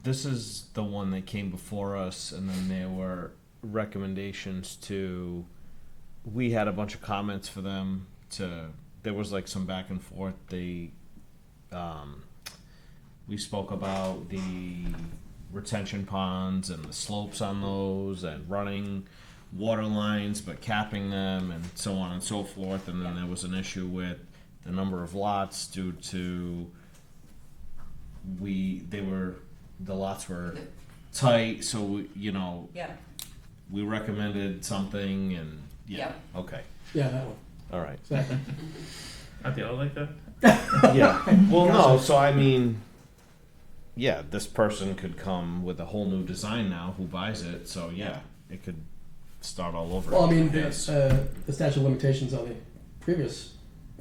this is the one that came before us, and then there were recommendations to. We had a bunch of comments for them to. There was like some back and forth. We spoke about the retention ponds and the slopes on those, and running water lines but capping them, and so on and so forth. And then there was an issue with the number of lots due to the lots were tight, so Yeah, we recommended something, and okay, Yeah, that one. all right, Exactly. Aren't they all like that? yeah. Well, no, so I mean, yeah, this person could come with a whole new design now who buys it, so yeah, it could start all over. Well, I mean, Yes. the statute of limitations on the previous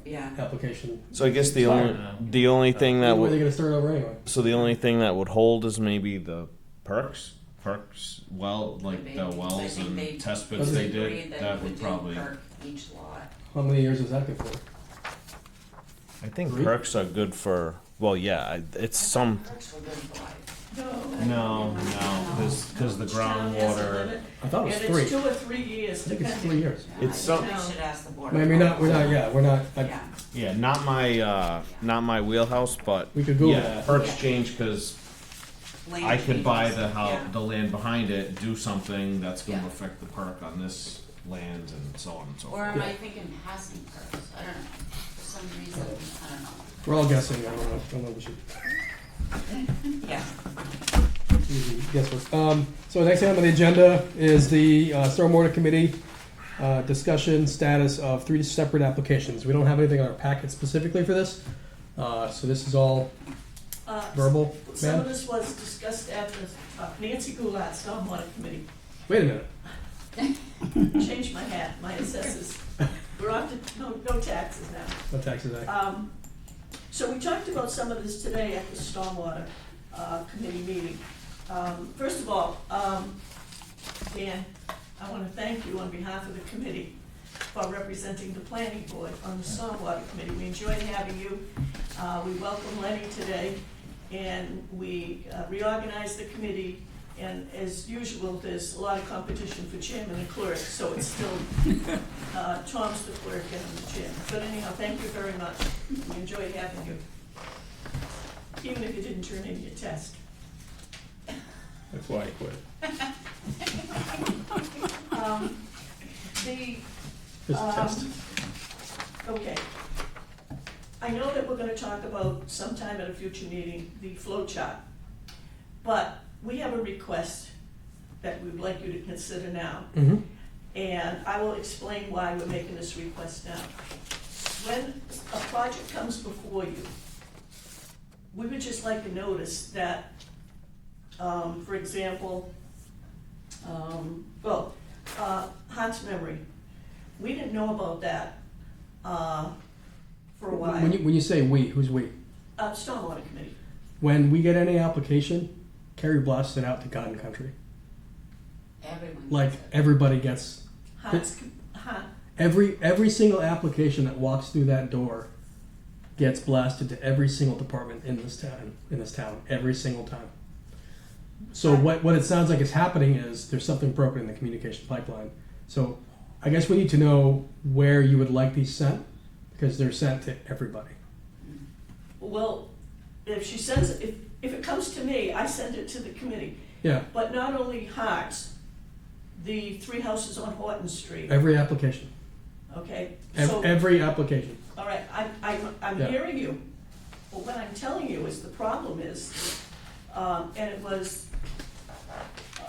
yeah. application. So I guess the Sorry. only thing that When are they would gonna start over anyway? so the only thing that would hold is maybe the perks, like Could be, the because I wells think and they test pits they agreed did. That we would would do probably. per each lot. How many years is that good for? I think 3? perks are good for. Well, yeah, it's some. Perks were good for life. No, because the Town has a groundwater. limit, I thought it was and 3. it's 2 or 3 years, I think it's depending. 3 years. Yeah, It's I some- think we should ask the board. I mean, we're not, Yeah, Yeah, not my wheelhouse, but we could Google yeah, that. perks change because land I could buy changes. the house, Yeah. the land behind it, do something that's going to Yeah. affect the perk on this land, and so on and so Or forth. am I thinking passing perks? I don't know. For some reason, I don't know. We're all guessing, I don't know, we should Yeah. usually guesswork. So the next item on the agenda is the Stormwater Committee discussion status of 3 separate applications. We don't have anything in our packet specifically for this, so this is all verbal. Some Ma'am? of this was discussed at the Nancy Goulart Stormwater Committee. Wait a minute. Changed my hat, my assessors. We're off to no taxes now. What taxes I? So we talked about some of this today at the Stormwater Committee meeting. First of all, Dan, I want to thank you on behalf of the committee for representing the planning board on the Stormwater Committee. We enjoyed having you. We welcome Lenny today, and we reorganized the committee. And as usual, there's a lot of competition for chairman and clerk, so it's still Tom's the clerk and I'm the chairman. But anyhow, thank you very much. We enjoyed having you, even if you didn't turn in your test. That's why I quit. Just a test. Okay. I know that we're gonna talk about sometime at a future meeting, the flow chart. But we have a request that we would like you to consider now. Mm-hmm. And I will explain why we're making this request now. When a project comes before you, we would just like to notice that, for example, Hart's Memory, we didn't know about that for a while. When you say we, who's we? Stormwater Committee. When we get any application, Carrie blasts it out to God and Country. Everyone. Like gets it. everybody gets Hart, every single application that walks through that door gets blasted to every single department in this town every single time. So what it sounds like is happening is there's something broken in the communication pipeline. So I guess we need to know where you would like these sent, because they're sent to everybody. well, if she sends it, if it comes to me, I send it to the committee. Yeah, But not only Hart's, the 3 houses on Horton Street, every application, okay? every application. All right, I'm Yeah. hearing you. But what I'm telling you is the problem is, and it was,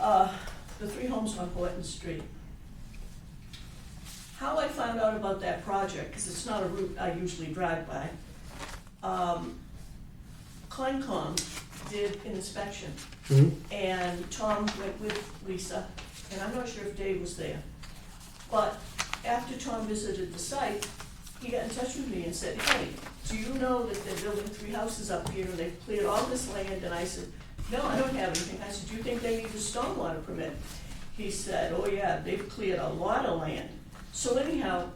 the 3 homes on Horton Street. How I found out about that project, because it's not a route I usually drive by, Concom did an inspection, Mhm. and Tom went with Lisa, and I'm not sure if Dave was there. But after Tom visited the site, he got in touch with me and said, hey, do you know that they're building 3 houses up here and they've cleared all this land? And I said, no, I don't have anything. I said, do you think they need a stormwater permit? He said, oh yeah, they've cleared a lot of land. So anyhow,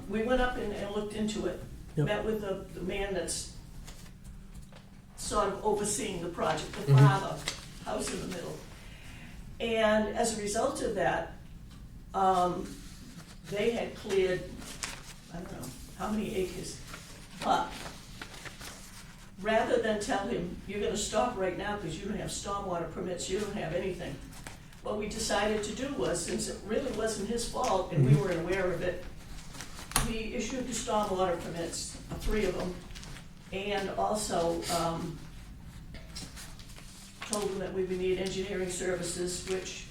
we went up and looked into it. Yep. met with the man that's sort of overseeing the project, the Mhm. father, house in the middle. And as a result of that, they had cleared, I don't know, how many acres, but rather than tell him, you're gonna stop right now because you don't have stormwater permits, you don't have anything, what we decided to do was, since it really wasn't his fault and we Mhm. weren't aware of it, we issued the stormwater permits, 3 of them, and also, told them that we would need engineering services, which,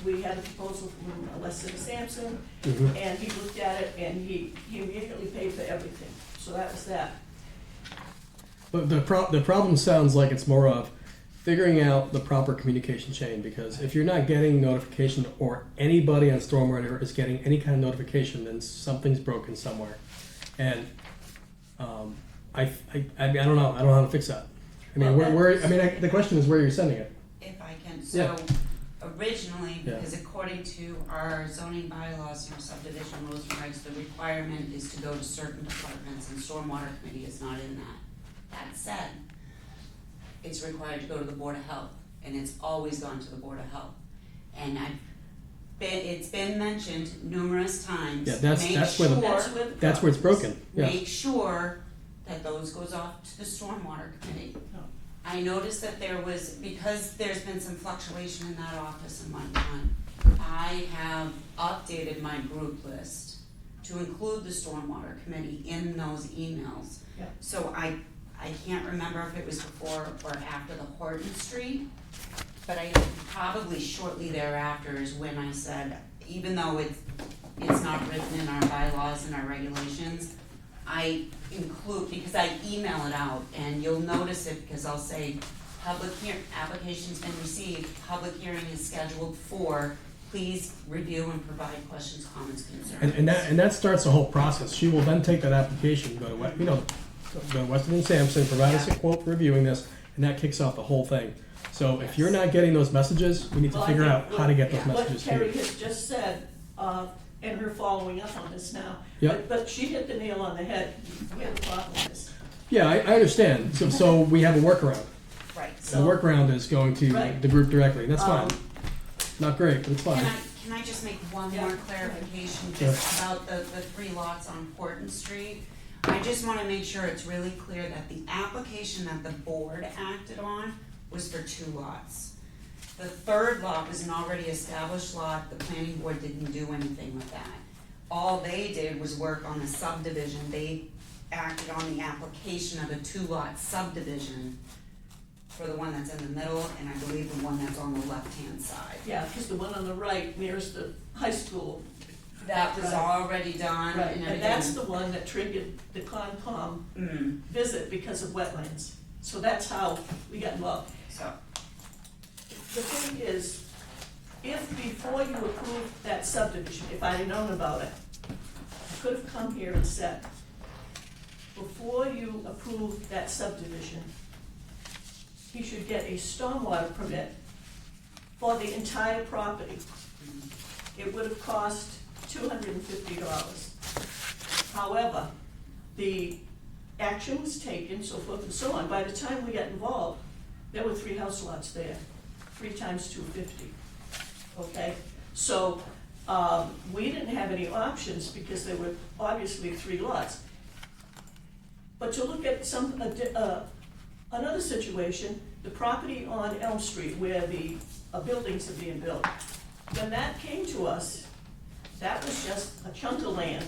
we had a proposal from Weston Sampson, Mhm. and he looked at it and he immediately paid for everything, so that was that. But the problem sounds like it's more of figuring out the proper communication chain, because if you're not getting notification, or anybody on stormwater is getting any kind of notification, then something's broken somewhere. And I don't know. I don't know how to fix that. I mean, Well, the question is where you're sending it. If I can, Yeah. so originally, Yeah. because according to our zoning bylaws and our subdivision rules and regs, the requirement is to go to certain departments, and stormwater committee is not in that. That said, it's required to go to the Board of Health, and it's always gone to the Board of Health. And it's been mentioned numerous times. Yeah, that's Make where sure- that's where it's broken. Yeah. Make sure that those goes off to the stormwater committee. No. I noticed that there was, because there's been some fluctuation in that office and whatnot, I have updated my group list to include the stormwater committee in those emails. Yeah. So I can't remember if it was before or after the Horton Street, but I probably shortly thereafter is when I said, even though it's not written in our bylaws and our regulations, I include, because I email it out, and you'll notice it because I'll say, application's been received, public hearing is scheduled for, please review and provide questions, comments, concerns. And that starts the whole process. She will then take that application, go to Weston and Sampson, provide us a quote for reviewing this, and that kicks off the whole thing. So if you're not getting those messages, we need to Well, I figure think out how to get those What messages to Terry you. has just said, and her following up on this now. Yeah. But she hit the nail on the head, where the problem is. Yeah, I understand. So we have a workaround. Right, The so, workaround is going to Right. the group directly, and that's fine. Um, Not great, but it's fine. can I just make one Yeah. more clarification, Sure. just about the 3 lots on Horton Street? I just wanna make sure it's really clear that the application that the board acted on was for 2 lots. The 3rd lot was an already established lot, the planning board didn't do anything with that. All they did was work on the subdivision, they acted on the application of a 2-lot subdivision for the one that's in the middle, and I believe the one that's on the left-hand side. Yeah, because the one on the right nearest the high school. That was Right. already done Right, and and that's everything. the one that triggered the Concom Mm, visit because of wetlands. So that's how we got involved. so, The thing is, if before you approved that subdivision, if I'd have known about it, I could have come here and said, before you approve that subdivision, he should get a stormwater permit for the entire property. It would have cost $250. However, the action was taken, so forth and so on. By the time we got involved, there were 3 house lots there, 3 times 250, okay? So, we didn't have any options because there were obviously 3 lots. But to look at another situation, the property on Elm Street where the buildings are being built, when that came to us, that was just a chunk of land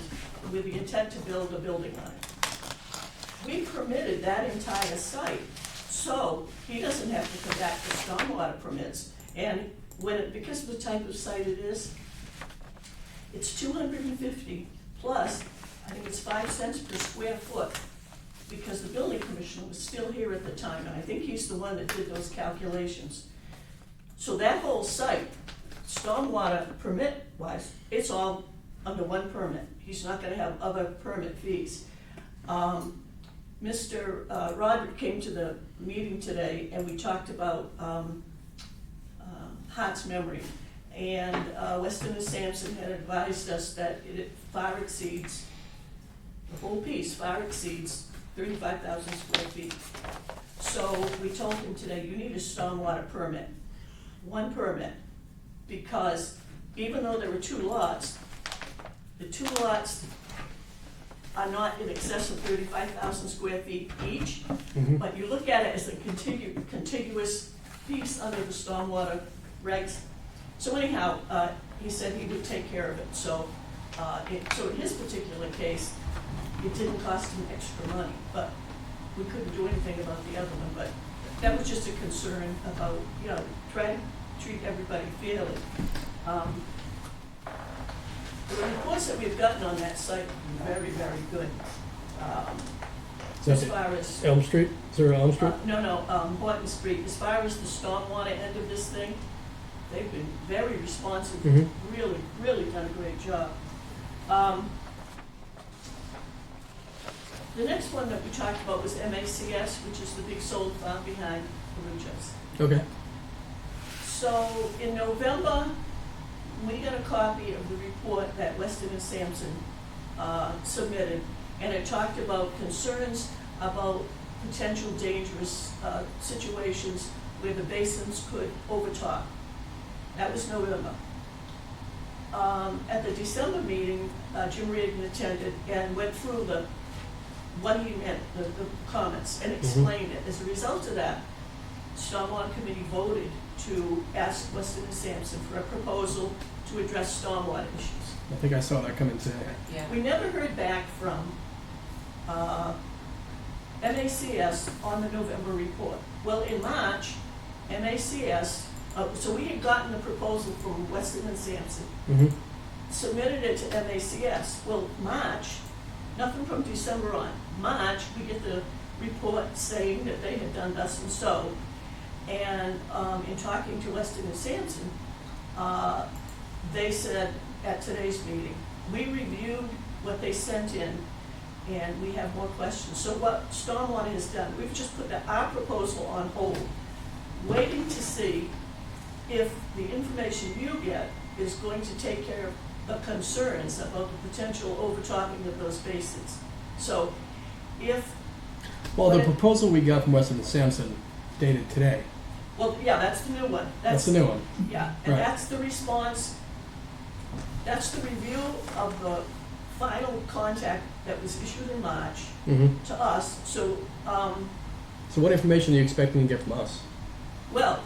with the intent to build a building on it. We permitted that entire site, so he doesn't have to come back for stormwater permits. And because of the type of site it is, it's 250 plus, I think it's 5 cents per square foot, because the building commissioner was still here at the time, and I think he's the one that did those calculations. So that whole site, stormwater permit wise, it's all under one permit. He's not gonna have other permit fees. Mr. Roderick came to the meeting today and we talked about Hart's Memory. And Weston and Sampson had advised us that it far exceeds the whole piece far exceeds 35,000 square feet. So we told him today, you need a stormwater permit, one permit, because even though there were two lots, the two lots are not in excess of 35,000 square feet each, Mhm. but you look at it as a contiguous piece under the stormwater regs. So anyhow, he said he would take care of it, so, so in his particular case, it didn't cost him extra money, but we couldn't do anything about the other one, but that was just a concern about, you know, try to treat everybody fairly. The reports that we've gotten on that site are very, very good. As far as, Elm Street, is there Elm Street? no, Horton Street, as far as the stormwater end of this thing, they've been very responsive, Mhm. really, really done a great job. The next one that we talked about was MACS, which is the big solar farm behind Perugia's. Okay. So in November, we got a copy of the report that Weston and Sampson submitted, and it talked about concerns about potential dangerous situations where the basins could overtop. That was November. At the December meeting, Jim Reardon attended and went through what he meant, the comments, and explained it. As a result of that, Stormwater Committee voted to ask Weston and Sampson for a proposal to address stormwater issues. I think I saw that come in today. Yeah. We never heard back from MACS on the November report. Well, in March, MACS, so we had gotten the proposal from Weston and Sampson, Mm-hmm. submitted it to MACS. Well, March, nothing from December on. March, we get the report saying that they had done thus and so. And in talking to Weston and Sampson, they said at today's meeting, we reviewed what they sent in and we have more questions. So what Stormwater has done, we've just put our proposal on hold, waiting to see if the information you get is going to take care of the concerns about the potential overtopping of those basins. So if, Well, the What it- proposal we got from Weston and Sampson dated today. well, yeah, that's the new one. That's the new one. Yeah, and Right. that's the response, that's the review of the final contact that was issued in March Mm-hmm. to us. So, So what information are you expecting to get from us? well,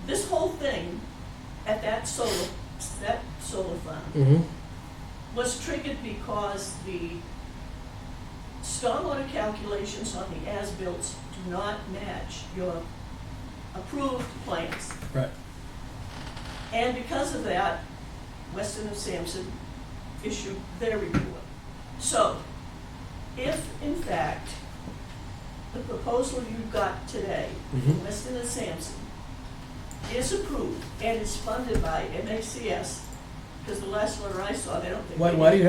this whole thing at that solar farm Mm-hmm. was triggered because the stormwater calculations on the as-bills do not match your approved plans. Right. And because of that, Weston and Sampson issued their report. So, if in fact, the proposal you got today from Mhm. Weston and Sampson is approved and is funded by MACS, because the last letter I saw, they don't think. Why do you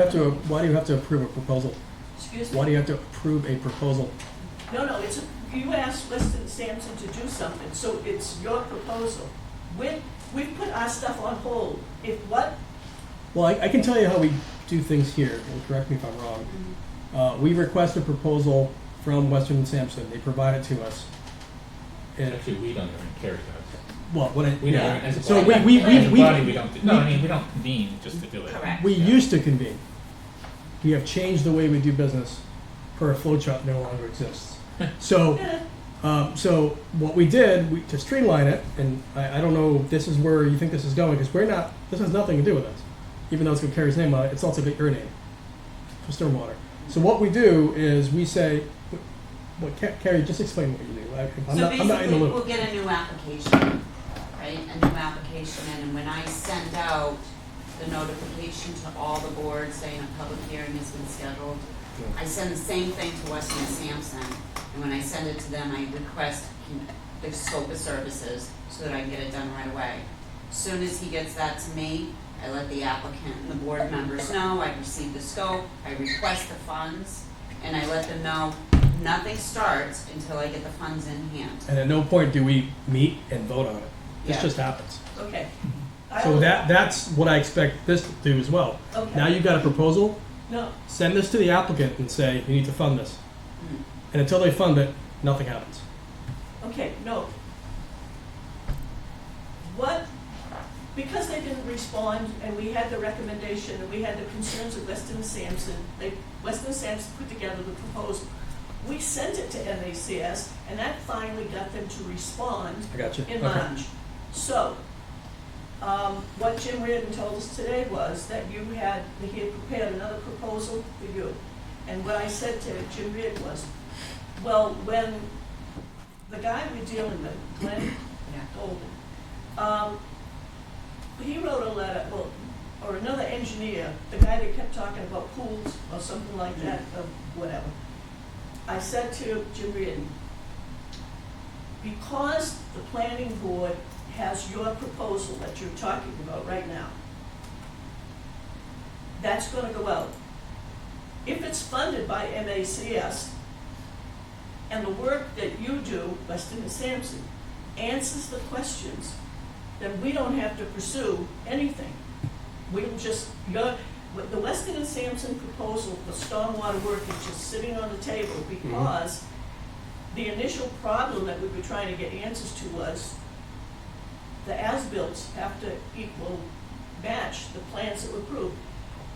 have to approve a proposal? Excuse me? Why do you have to approve a proposal? No, it's, you asked Weston and Sampson to do something, so it's your proposal. We've put our stuff on hold. If what? Well, I can tell you how we do things here, and correct me if I'm wrong. We request a proposal from Western and Sampson. They provide it to us. And Actually, we don't even care to. well, what I We don't, yeah. as a So body, we as a body, we don't, no, I mean, we don't convene just to do it. Correct. we used to convene. We have changed the way we do business. Per flow chart no longer exists. So. So what we did to streamline it, and I don't know if this is where you think this is going, because this has nothing to do with us. Even though it's got Carrie's name on it, it's also got your name for stormwater. So what we do is we say, Carrie, just explain what you do. I'm not in the So basically, loop. we'll get a new application, right, a new application, and when I send out the notification to all the boards saying a public hearing has been scheduled, I send the same thing to Weston and Sampson, and when I send it to them, I request the scope of services so that I can get it done right away. Soon as he gets that to me, I let the applicant and the board members know I've received the scope, I request the funds, and I let them know nothing starts until I get the funds in hand. And at no point do we meet and vote on it. This Yeah. just happens. Okay. So that's what I expect this to do as well. Okay. Now you've got a proposal. No, Send this to the applicant and say, you need to fund this. And until they fund it, nothing happens. okay, no. What, because they didn't respond, and we had the recommendation, and we had the concerns of Weston and Sampson, Weston and Sampson put together the proposal. We sent it to MACS, and that finally got them to respond I got you. in Okay. March. So, what Jim Reardon told us today was that he had prepared another proposal for you. And what I said to Jim Reardon was, well, when the guy we're dealing with, Glenn Golden, he wrote a letter, or another engineer, the guy that kept talking about pools or something like that, or whatever. I said to Jim Reardon, because the planning board has your proposal that you're talking about right now, that's gonna go out. If it's funded by MACS, and the work that you do, Weston and Sampson, answers the questions, then we don't have to pursue anything. We'll just, the Weston and Sampson proposal for stormwater work is just sitting on the table because the initial problem that we were trying to get answers to was the as-bills have to match the plans that were approved.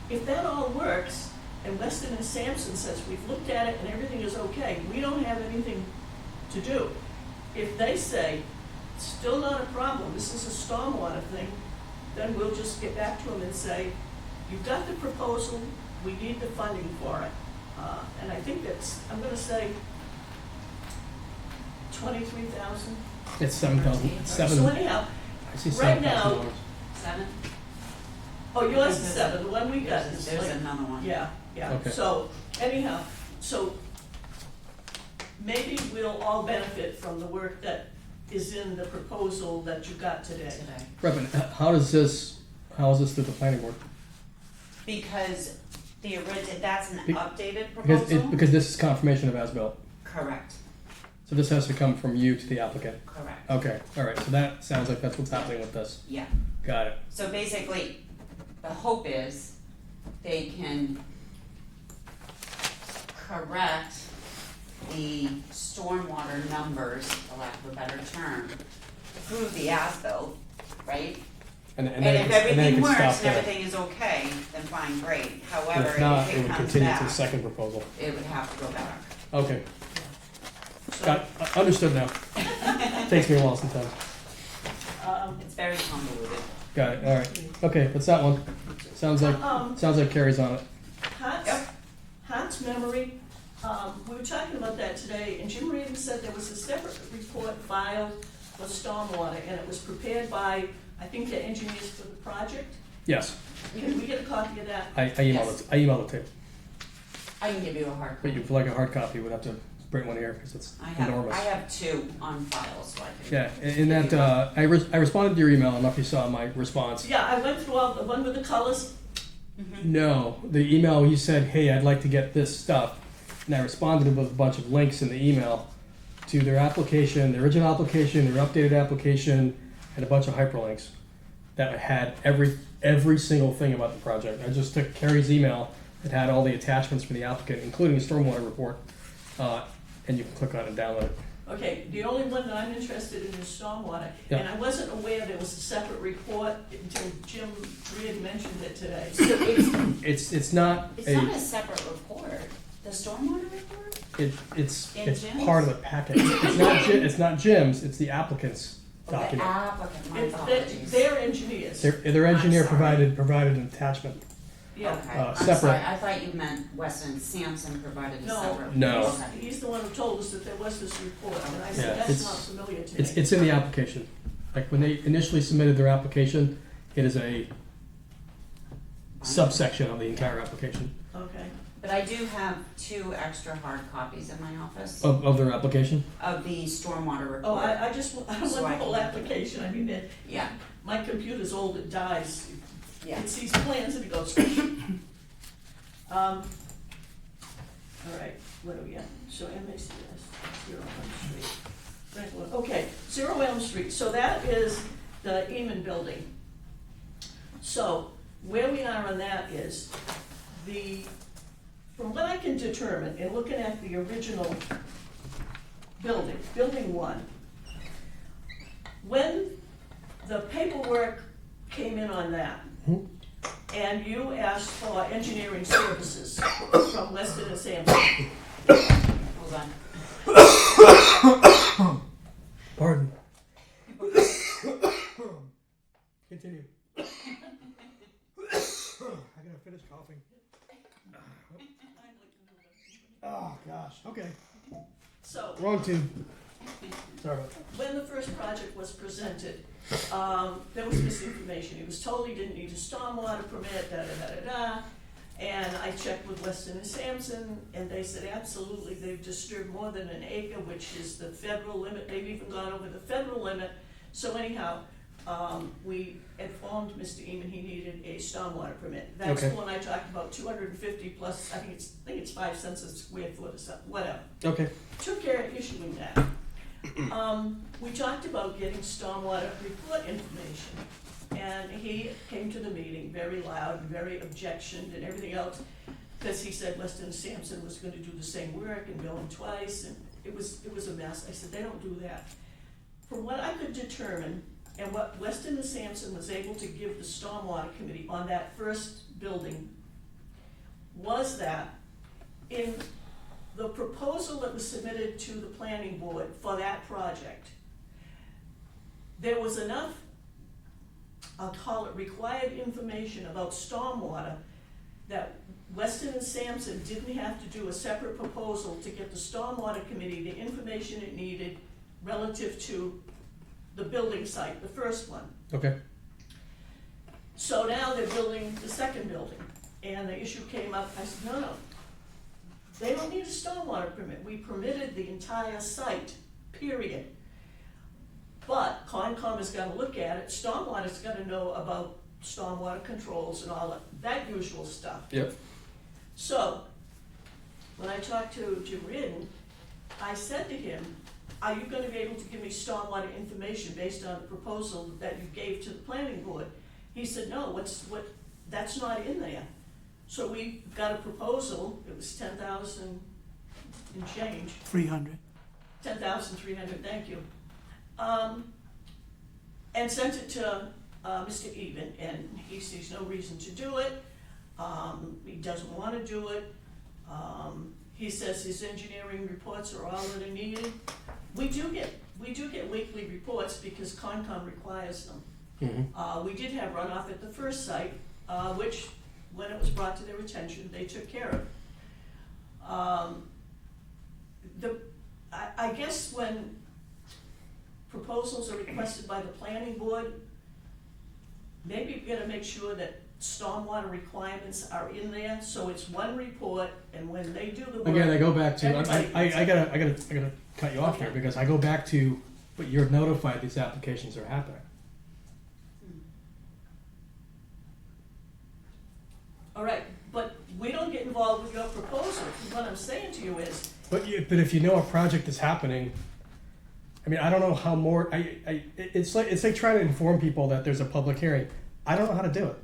If that all works, and Weston and Sampson says, we've looked at it and everything is okay, we don't have anything to do. If they say, still not a problem, this is a stormwater thing, then we'll just get back to them and say, you've got the proposal, we need the funding for it. And I think that's, I'm gonna say 23,000. It's 7,000, it's seven, So anyhow, I see right $7,000. now- 7? oh, yours is 7, the one we got is There's like, another one. yeah, yeah. Okay. So anyhow, so maybe we'll all benefit from the work that is in the proposal that you got today. Today. Right, but how is this through the planning board? Because that's an Be- updated Because proposal? because this is confirmation of as-built. Correct, So this has to come from you to the applicant. correct, Okay, all right, so that sounds like that's what's happening with this. yeah. Got it. So basically, the hope is they can correct the stormwater numbers, for lack of a better term, through the as-built, right? And And then if it can everything works stop and there. everything is okay, then fine, great. And However, if not, if it it would comes continue to the back, second proposal. it would have to go back. Okay, So, got it. Understood now. Takes me a while sometimes. It's very convoluted. Got it, all right. Okay, that's that one. Sounds like Carrie's on it. Hart's memory, we were talking about that today, and Jim Reardon said there was a separate report filed for stormwater, and it was prepared by, I think, the engineers for the project. Yes, Can we get a copy of that? I emailed it, too. I can give you a hard But copy. you'd like a hard copy, we'd have to bring one here, because it's enormous. I have 2 on file, so I can. Yeah, in that, I responded to your email, I don't know if you saw my response. Yeah, I went through all, the one with the colors. No, the email, you said, hey, I'd like to get this stuff, and I responded with a bunch of links in the email to their application, their original application, their updated application, and a bunch of hyperlinks that had every single thing about the project. I just took Carrie's email that had all the attachments for the applicant, including the stormwater report, and you can click on it and download it. Okay, the only one that I'm interested in is stormwater, Yeah. and I wasn't aware there was a separate report until Jim Reardon mentioned it today. So It's not it's a, not a separate report, the stormwater report? it's In Jim's? part of the packet. It's not Jim's, it's the applicant's Oh, the document. applicant, my It's, apologies. they're engineers. Their engineer I'm sorry. provided an attachment. Yeah. Okay, uh, I'm separate. sorry, I thought you meant Weston Sampson provided a No. separate. No. Okay. He's the one who told us that there was this report, and I Yeah, said, that's it's- not familiar to me. It's in the application. Like when they initially submitted their application, it is a subsection of the entire application Okay, But I do have 2 extra hard copies in my office of their application. of the stormwater report. oh, I just, I don't So want I the whole can- application, I mean, Yeah, my computer's old, it dies. yeah. It sees plans and it goes. All right, what do we got? So MACS, 0 Elm Street. Franklin, okay, 0 Elm Street, so that is the Eman Building. So, where we are on that is, from what I can determine in looking at the original building, building 1, when the paperwork came in on that, and you asked for engineering services from Weston and Sampson. Hold on. Pardon. Continue. I gotta finish coughing. Oh, gosh, okay. So, Wrong tube. Sorry about that. when the first project was presented, there was misinformation. He was told he didn't need a stormwater permit, da-da-da-da-da. And I checked with Weston and Sampson, and they said absolutely, they've disturbed more than an acre, which is the federal limit. They've even gone over the federal limit. So anyhow, we informed Mr. Eman he needed a stormwater permit. That's Okay. the one I talked about, 250 plus, I think it's 5 cents a square foot or something, whatever. Okay. Took care of issuing that. We talked about getting stormwater report information, and he came to the meeting very loud, very objectioned and everything else, because he said Weston and Sampson was gonna do the same work and bill him twice, and it was a mess. I said, they don't do that. From what I could determine, and what Weston and Sampson was able to give the stormwater committee on that first building, was that in the proposal that was submitted to the planning board for that project, there was enough, I'll call it required information about stormwater, that Weston and Sampson didn't have to do a separate proposal to get the stormwater committee the information it needed relative to the building site, the first one. Okay. So now they're building the second building, and the issue came up. I said, no, they don't need a stormwater permit. We permitted the entire site, period. But Concom has got to look at it. Stormwater's got to know about stormwater controls and all that usual stuff. Yep. So, when I talked to Jim Reardon, I said to him, are you gonna be able to give me stormwater information based on the proposal that you gave to the planning board? He said, no, that's not in there. So we got a proposal, it was 10,000 and change. 300. 10,300, thank you. And sent it to Mr. Even, and he sees no reason to do it. He doesn't want to do it. He says his engineering reports are all that are needed. We do get weekly reports because Concom requires them. Mm-hmm. We did have runoff at the first site, which, when it was brought to their attention, they took care of. I guess when proposals are requested by the planning board, maybe we gotta make sure that stormwater requirements are in there, so it's one report, and when they do the work. Again, I go back to, everybody I gets gotta cut you off here, because I go back to, but you're notified these applications are happening. All right, but we don't get involved with your proposal. What I'm saying to you is, But if you know a project is happening, I mean, I don't know how more, it's like trying to inform people that there's a public hearing. I don't know how to do it.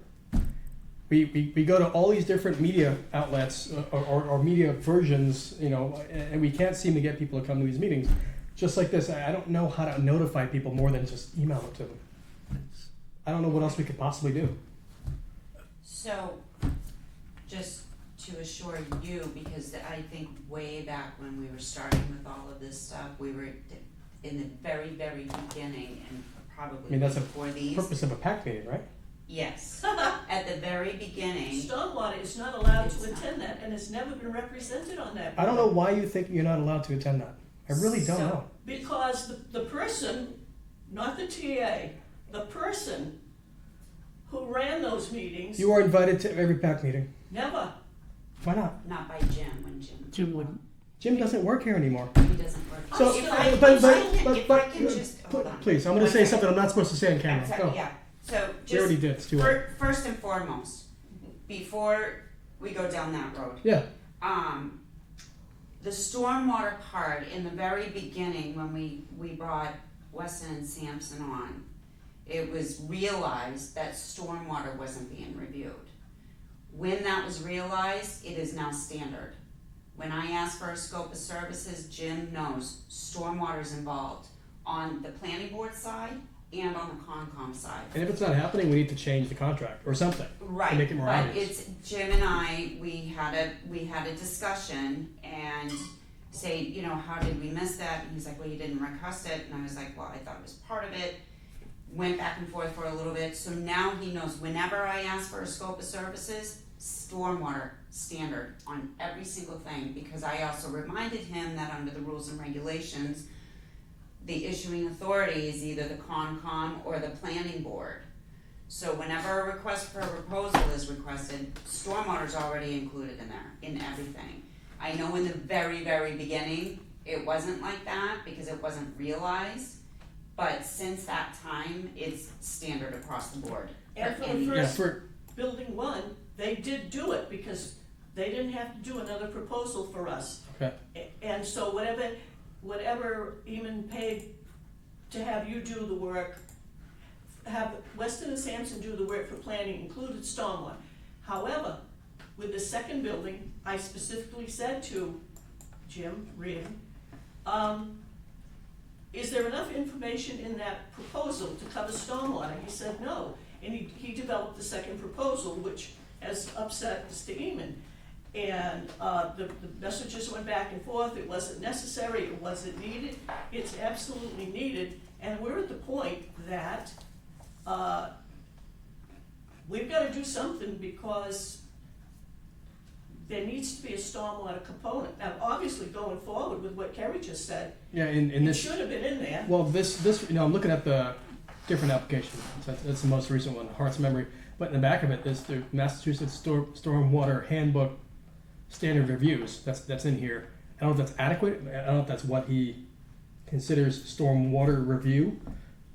We go to all these different media outlets or media versions, you know, and we can't seem to get people to come to these meetings. Just like this, I don't know how to notify people more than just email it to them. I don't know what else we could possibly do. So, just to assure you, because I think way back when we were starting with all of this stuff, we were in the very, very beginning, and probably I mean, that's before the these. purpose of a PAC meeting, right? Yes, at the very beginning. stormwater is not allowed to It's not. attend that, and has never been represented on that. I don't know why you think you're not allowed to attend that. I really don't So- know. Because the person, not the TA, the person who ran those meetings, You are invited to every PAC meeting. never. Why not? Not by Jim, when Jim wouldn't. Jim doesn't work here anymore. he doesn't work. So, If I can just, hold on. please, I'm going to say Okay. something I'm not supposed to say on camera. Exactly, Go. yeah, so You already just, did. It's too late. first and foremost, before we go down that road, Yeah. the stormwater part in the very beginning, when we brought Weston and Sampson on, it was realized that stormwater wasn't being reviewed. When that was realized, it is now standard. When I ask for a scope of services, Jim knows stormwater's involved on the planning board side and on the Concom side. And if it's not happening, we need to change the contract or something. Right, make it more but obvious. it's, Jim and I, we had a discussion and say, you know, how did we miss that? And he's like, well, you didn't request it, and I was like, well, I thought it was part of it. Went back and forth for a little bit, so now he knows whenever I ask for a scope of services, stormwater standard on every single thing, because I also reminded him that under the rules and regulations, the issuing authority is either the Concom or the planning board. So whenever a request for a proposal is requested, stormwater's already included in there, in everything. I know in the very, very beginning, it wasn't like that because it wasn't realized, but since that time, it's standard across the board. And for any- the Yeah, first for, building one, they did do it because they didn't have to do another proposal for us. okay, And so whatever Eamon paid to have you do the work, have Weston and Sampson do the work for planning included stormwater. However, with the second building, I specifically said to Jim Reardon, is there enough information in that proposal to cover stormwater? He said no, and he developed the second proposal, which has upset Mr. Eamon. And the messages went back and forth, it wasn't necessary, it wasn't needed, it's absolutely needed, and we're at the point that we've gotta do something because there needs to be a stormwater component. Now, obviously, going forward with what Kerry just said, yeah, in it this, should have been in there. well, this, you know, I'm looking at the different applications. That's the most recent one, Heart's Memory. But in the back of it, there's the Massachusetts Stormwater Handbook Standard Reviews. That's in here. I don't know if that's adequate. I don't know if that's what he considers stormwater review.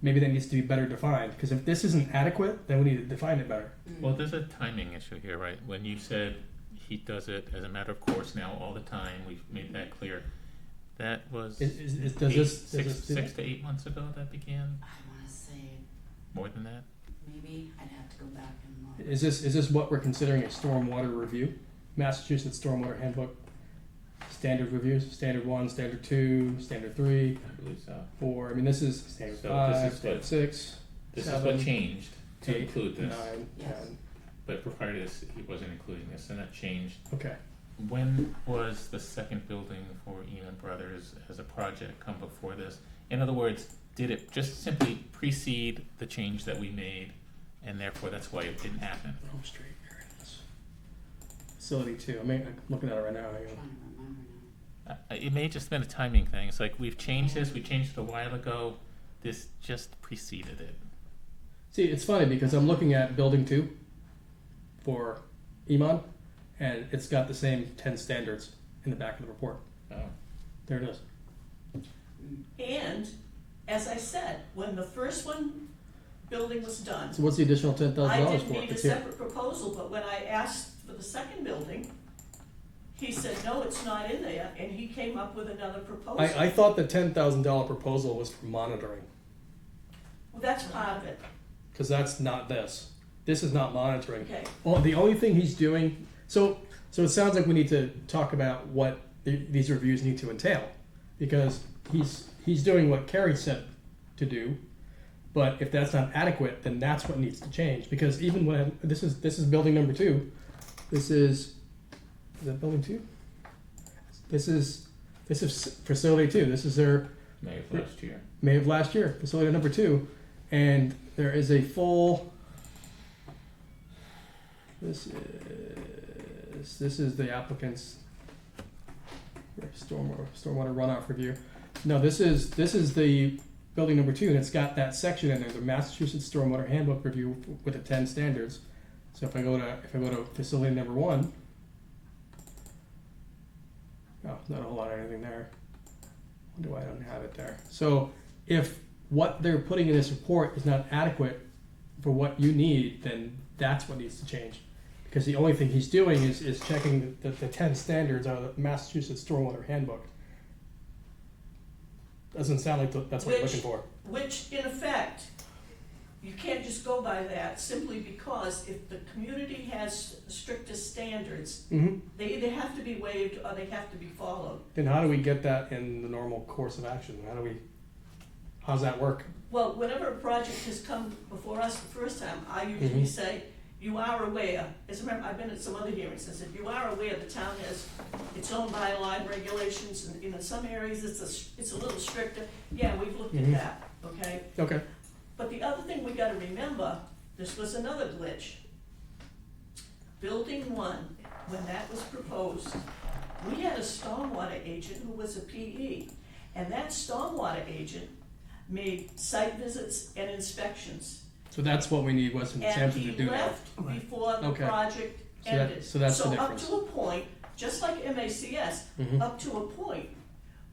Maybe that needs to be better defined. Because if this isn't adequate, then we need to define it better. Well, there's a timing issue here, right? When you said he does it as a matter of course now all the time, we've made that clear. That was Does this do 6 that? to 8 months ago that began? I wanna say, More than that? maybe, I'd have to go back and look. Is this what we're considering a stormwater review? Massachusetts Stormwater Handbook Standard Reviews, Standard 1, Standard 2, Standard 3, I believe so. 4. I mean, this is Standard So 5, this is Standard what- 6, This is 7, what changed to 8, include this. 9, Yes. 10. But prior to this, he wasn't including this, and that changed. Okay. When was the second building for Eamon Brothers as a project come before this? In other words, did it just simply precede the change that we made, and therefore that's why it didn't happen? Home Street, there it is. Facility 2. I mean, I'm looking at it right now. Hang I'm on. trying to remember now. It may have just been a timing thing. It's like we've changed this, we changed it a while ago. This just preceded it. See, it's funny because I'm looking at Building 2 for Iman, and it's got the same 10 standards in the back of the report. Oh. There it is. And, as I said, when the first building was done, So what's the additional $10,000 I didn't for? need a It's here. separate proposal, but when I asked for the second building, he said, no, it's not in there, and he came up with another proposal. I thought the $10,000 proposal was for monitoring, Well, that's part of it, because that's not this. This is not monitoring. okay. Well, the only thing he's doing, so it sounds like we need to talk about what these reviews need to entail, because he's doing what Kerry said to do, but if that's not adequate, then that's what needs to change. Because even when this is building number 2, this is that building 2? This is facility 2. This is their May of last year. May of last year, facility number 2, and there is a full. This is the applicant's stormwater runoff review. No, this is the building number 2, and it's got that section in there, the Massachusetts Stormwater Handbook Review with the 10 standards. So if I go to facility number 1, oh, not a whole lot of anything there. Wonder why I don't have it there. So if what they're putting in this report is not adequate for what you need, then that's what needs to change. Because the only thing he's doing is checking the 10 standards out of the Massachusetts Stormwater Handbook. Doesn't sound like that's what you're looking for. Which, in effect, you can't just go by that simply because if the community has stricter standards, Mm-hmm. they either have to be waived or they have to be followed. Then how do we get that in the normal course of action? How's that work? Well, whenever a project has come before us the first time, I usually Mhm. say, you are aware, as a member, I've been at some other hearings, I said, you are aware the town has its own bylaw and regulations, and in some areas it's a little stricter. Yeah, we've looked at Mhm. that, okay? Okay. But the other thing we gotta remember, this was another glitch. Building 1, when that was proposed, we had a stormwater agent who was a PE, and that stormwater agent made site visits and inspections. So that's what we need Weston And Sampson to he do now. left before the Okay. project So that- ended. so that's the difference. So up to a point, just like MACS, Mhm. up to a point,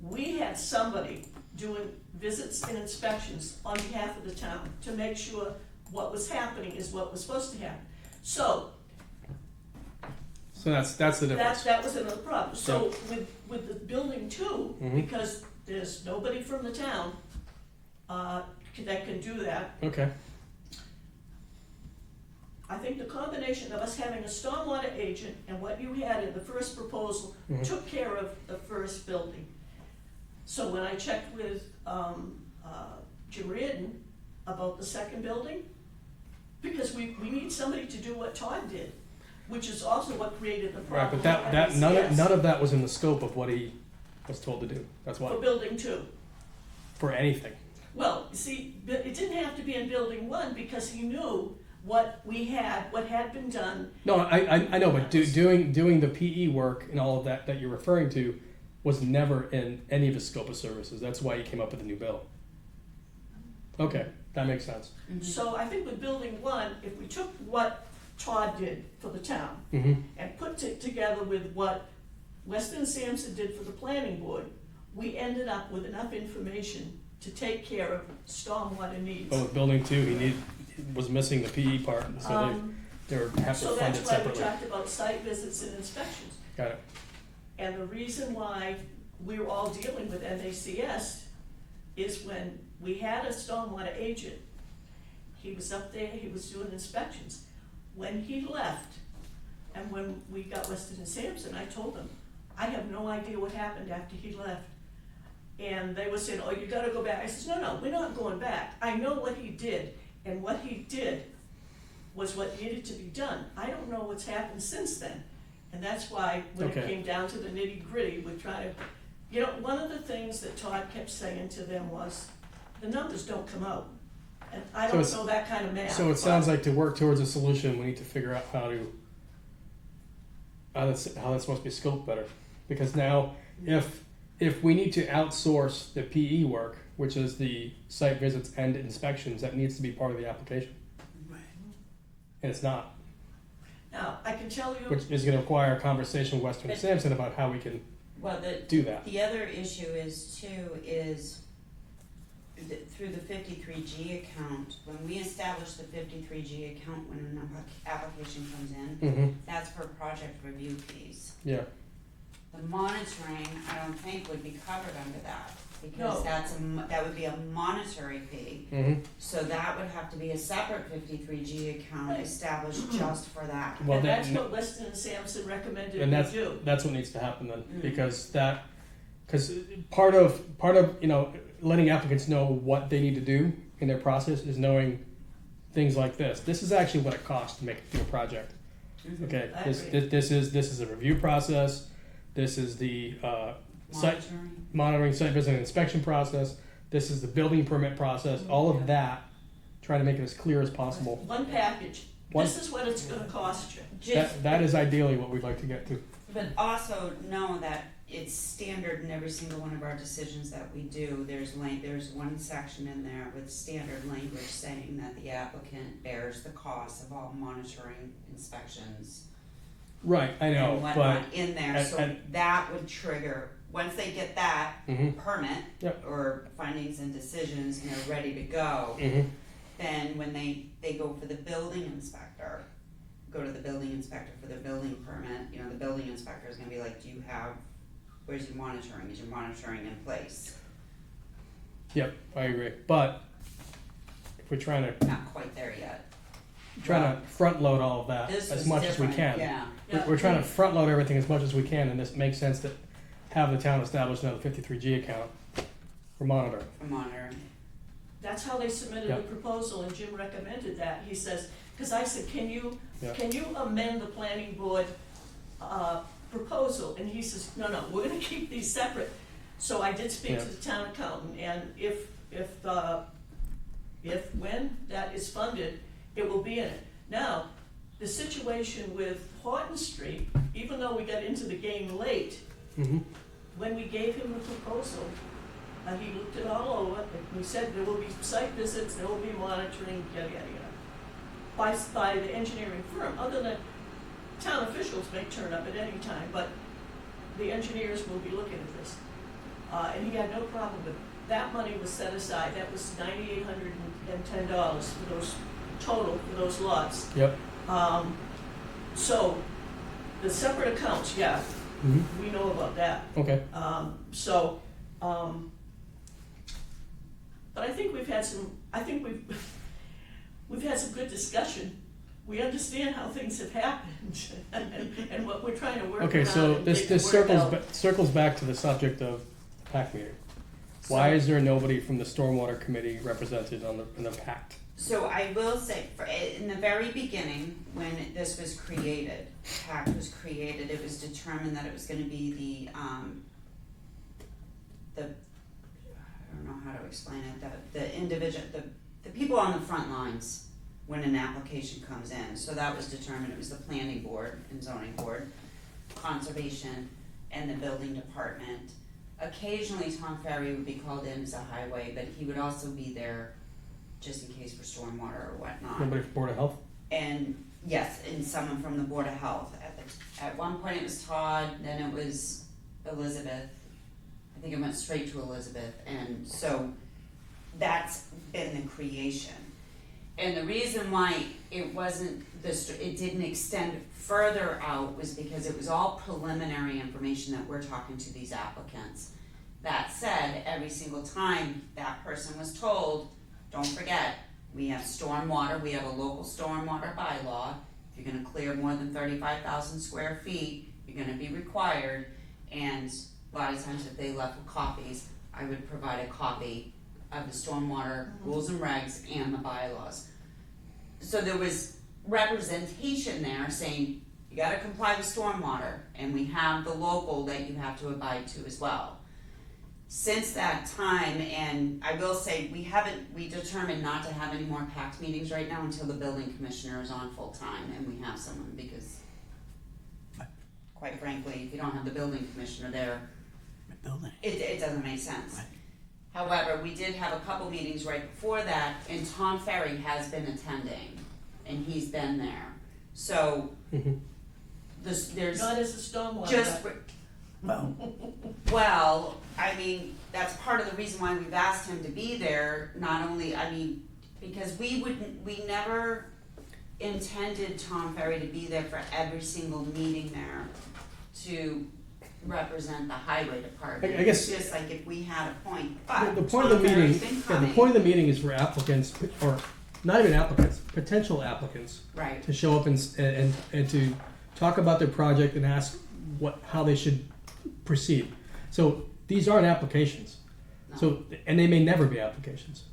we had somebody doing visits and inspections on behalf of the town to make sure what was happening is what was supposed to happen. So So that's the difference. that was another problem. So with the building 2, Mhm. because there's nobody from the town that can do that, Okay. I think the combination of us having a stormwater agent and what you had in the first proposal Mhm. took care of the first building. So when I checked with Jim Reardon about the second building, because we need somebody to do what Todd did, which is also what created the Right, problem. but that with none MACS of that was in the scope of what he was told to do. That's For why. building 2. For anything. Well, see, it didn't have to be in building 1 because he knew what we had, what had been done. No, I know, but doing the PE work and all of that you're referring to was never in any of his scope of services. That's why he came up with the new bill. Okay, that makes sense. So I think with building 1, if we took what Todd did for the town Mm-hmm. and put it together with what Weston Sampson did for the planning board, we ended up with enough information to take care of stormwater needs. But with building 2, he was missing the PE part, so Um, they were have to So fund that's it why we separately. talked about site visits and inspections. Got it. And the reason why we're all dealing with MACS is when we had a stormwater agent, he was up there, he was doing inspections. When he left, and when we got Weston and Sampson, I told them, I have no idea what happened after he left. And they were saying, oh, you gotta go back. I said, no, we're not going back. I know what he did, and what he did was what needed to be done. I don't know what's happened since then. And that's why, when it Okay. came down to the nitty-gritty, we're trying to, one of the things that Todd kept saying to them was, the numbers don't come out. And I So don't it's- know that kind of math. So it sounds like to work towards a solution, we need to figure out how that's supposed to be scoped better. Because now, if we need to outsource the PE work, which is the site visits and inspections, that needs to be part of the application. Right. And it's not, Now, I can tell you, which is gonna require a conversation with Western and But- Sampson about how we can Well, do that. the other issue is through the 53G account, when we establish the 53G account when an application comes in, Mm-hmm, that's for project review fees. yeah. The monitoring, I don't think would be covered under that, No. because that would be a monetary fee. Mm-hmm. So that would have to be a separate 53G account Right. established just for that. Well, and then- that's what Weston and Sampson recommended And we that's, do. that's what needs to happen then, Mm. because part of, letting applicants know what they need to do in their process is knowing things like this. This is actually what it costs to make a project. Mhm. Okay, I this agree. is a review process, this is the, site, Monitoring. monitoring site visit and inspection process, this is the building permit process, all of that, try to make it as clear as possible. One package. One- This is what it's gonna cost you. Just, That is ideally what we'd like to get to. but also know that it's standard in every single one of our decisions that we do. There's one section in there with standard language saying that the applicant bears the cost of all monitoring inspections Right, I know, and but, whatnot in there, and- so and- that would trigger, once they get that mhm, permit Yep. or findings and decisions and they're ready to go, mhm, then when they go for the building inspector, go to the building inspector for the building permit, the building inspector is gonna be like, where's your monitoring, is your monitoring in place? yep, I agree, but we're trying to not quite there yet. front load all of that This as is much as we different, can. yeah. We're trying to front load everything as much as we can, and this makes sense to have the town establish another 53G account for monitoring. For monitoring. That's how they submitted Yeah. the proposal, and Jim recommended that. He says, because I said, can you Yeah. amend the planning board proposal? And he says, no, we're gonna keep these separate. So I did speak to Yeah. the town accountant, and if when that is funded, it will be in it. Now, the situation with Horton Street, even though we got into the game late, Mm-hmm. when we gave him the proposal, he looked it all over, and we said there will be site visits, there will be monitoring, yada, yada, yada, by the engineering firm, other than town officials may turn up at any time, but the engineers will be looking at this. And he had no problem with it. That money was set aside, that was $9,810 for those, total for those lots. Yep. So, the separate accounts, yeah, Mm-hmm. we know about that. Okay. But I think we've had some good discussion. We understand how things have happened and what we're trying to work Okay, on so and this make it work out. circles back to the subject of the PAC meeting. Why is there nobody from the Stormwater Committee represented in the PAC? So I will say, in the very beginning, when this was created, PAC was created, it was determined that it was gonna be I don't know how to explain it, the individual, the people on the front lines when an application comes in. So that was determined, it was the planning board and zoning board, conservation, and the building department. Occasionally, Tom Ferry would be called in as a highway, but he would also be there just in case for stormwater or whatnot. Nobody from Board of Health? And yes, and someone from the Board of Health. At one point it was Todd, then it was Elizabeth. I think it went straight to Elizabeth, and so that's been the creation. And the reason why it wasn't, it didn't extend further out was because it was all preliminary information that we're talking to these applicants. That said, every single time that person was told, don't forget, we have stormwater, we have a local stormwater bylaw. If you're gonna clear more than 35,000 square feet, you're gonna be required. And a lot of times if they left with copies, I would provide a copy of the stormwater rules and regs and the bylaws. So there was representation there saying, you gotta comply with stormwater, and we have the local that you have to abide to as well. Since that time, and I will say, we determined not to have any more PAC meetings right now until the building commissioner is on full time, and we have someone, because quite frankly, if you don't have the building commissioner there, it doesn't make sense. Right. However, we did have a couple meetings right before that, and Tom Ferry has been attending, and he's been there. So, there's Not as a stormwater. just, Well, well, I mean, that's part of the reason why we've asked him to be there, not only, I mean, because we never intended Tom Ferry to be there for every single meeting there to represent the highway department. I guess- It's just like if we had a point, but The point of the Tom meeting, Ferry's been the coming. point of the meeting is for applicants, or not even applicants, potential applicants, Right, to show up and to talk about their project and ask how they should proceed. So these aren't applications. no, So, and they may never be applications.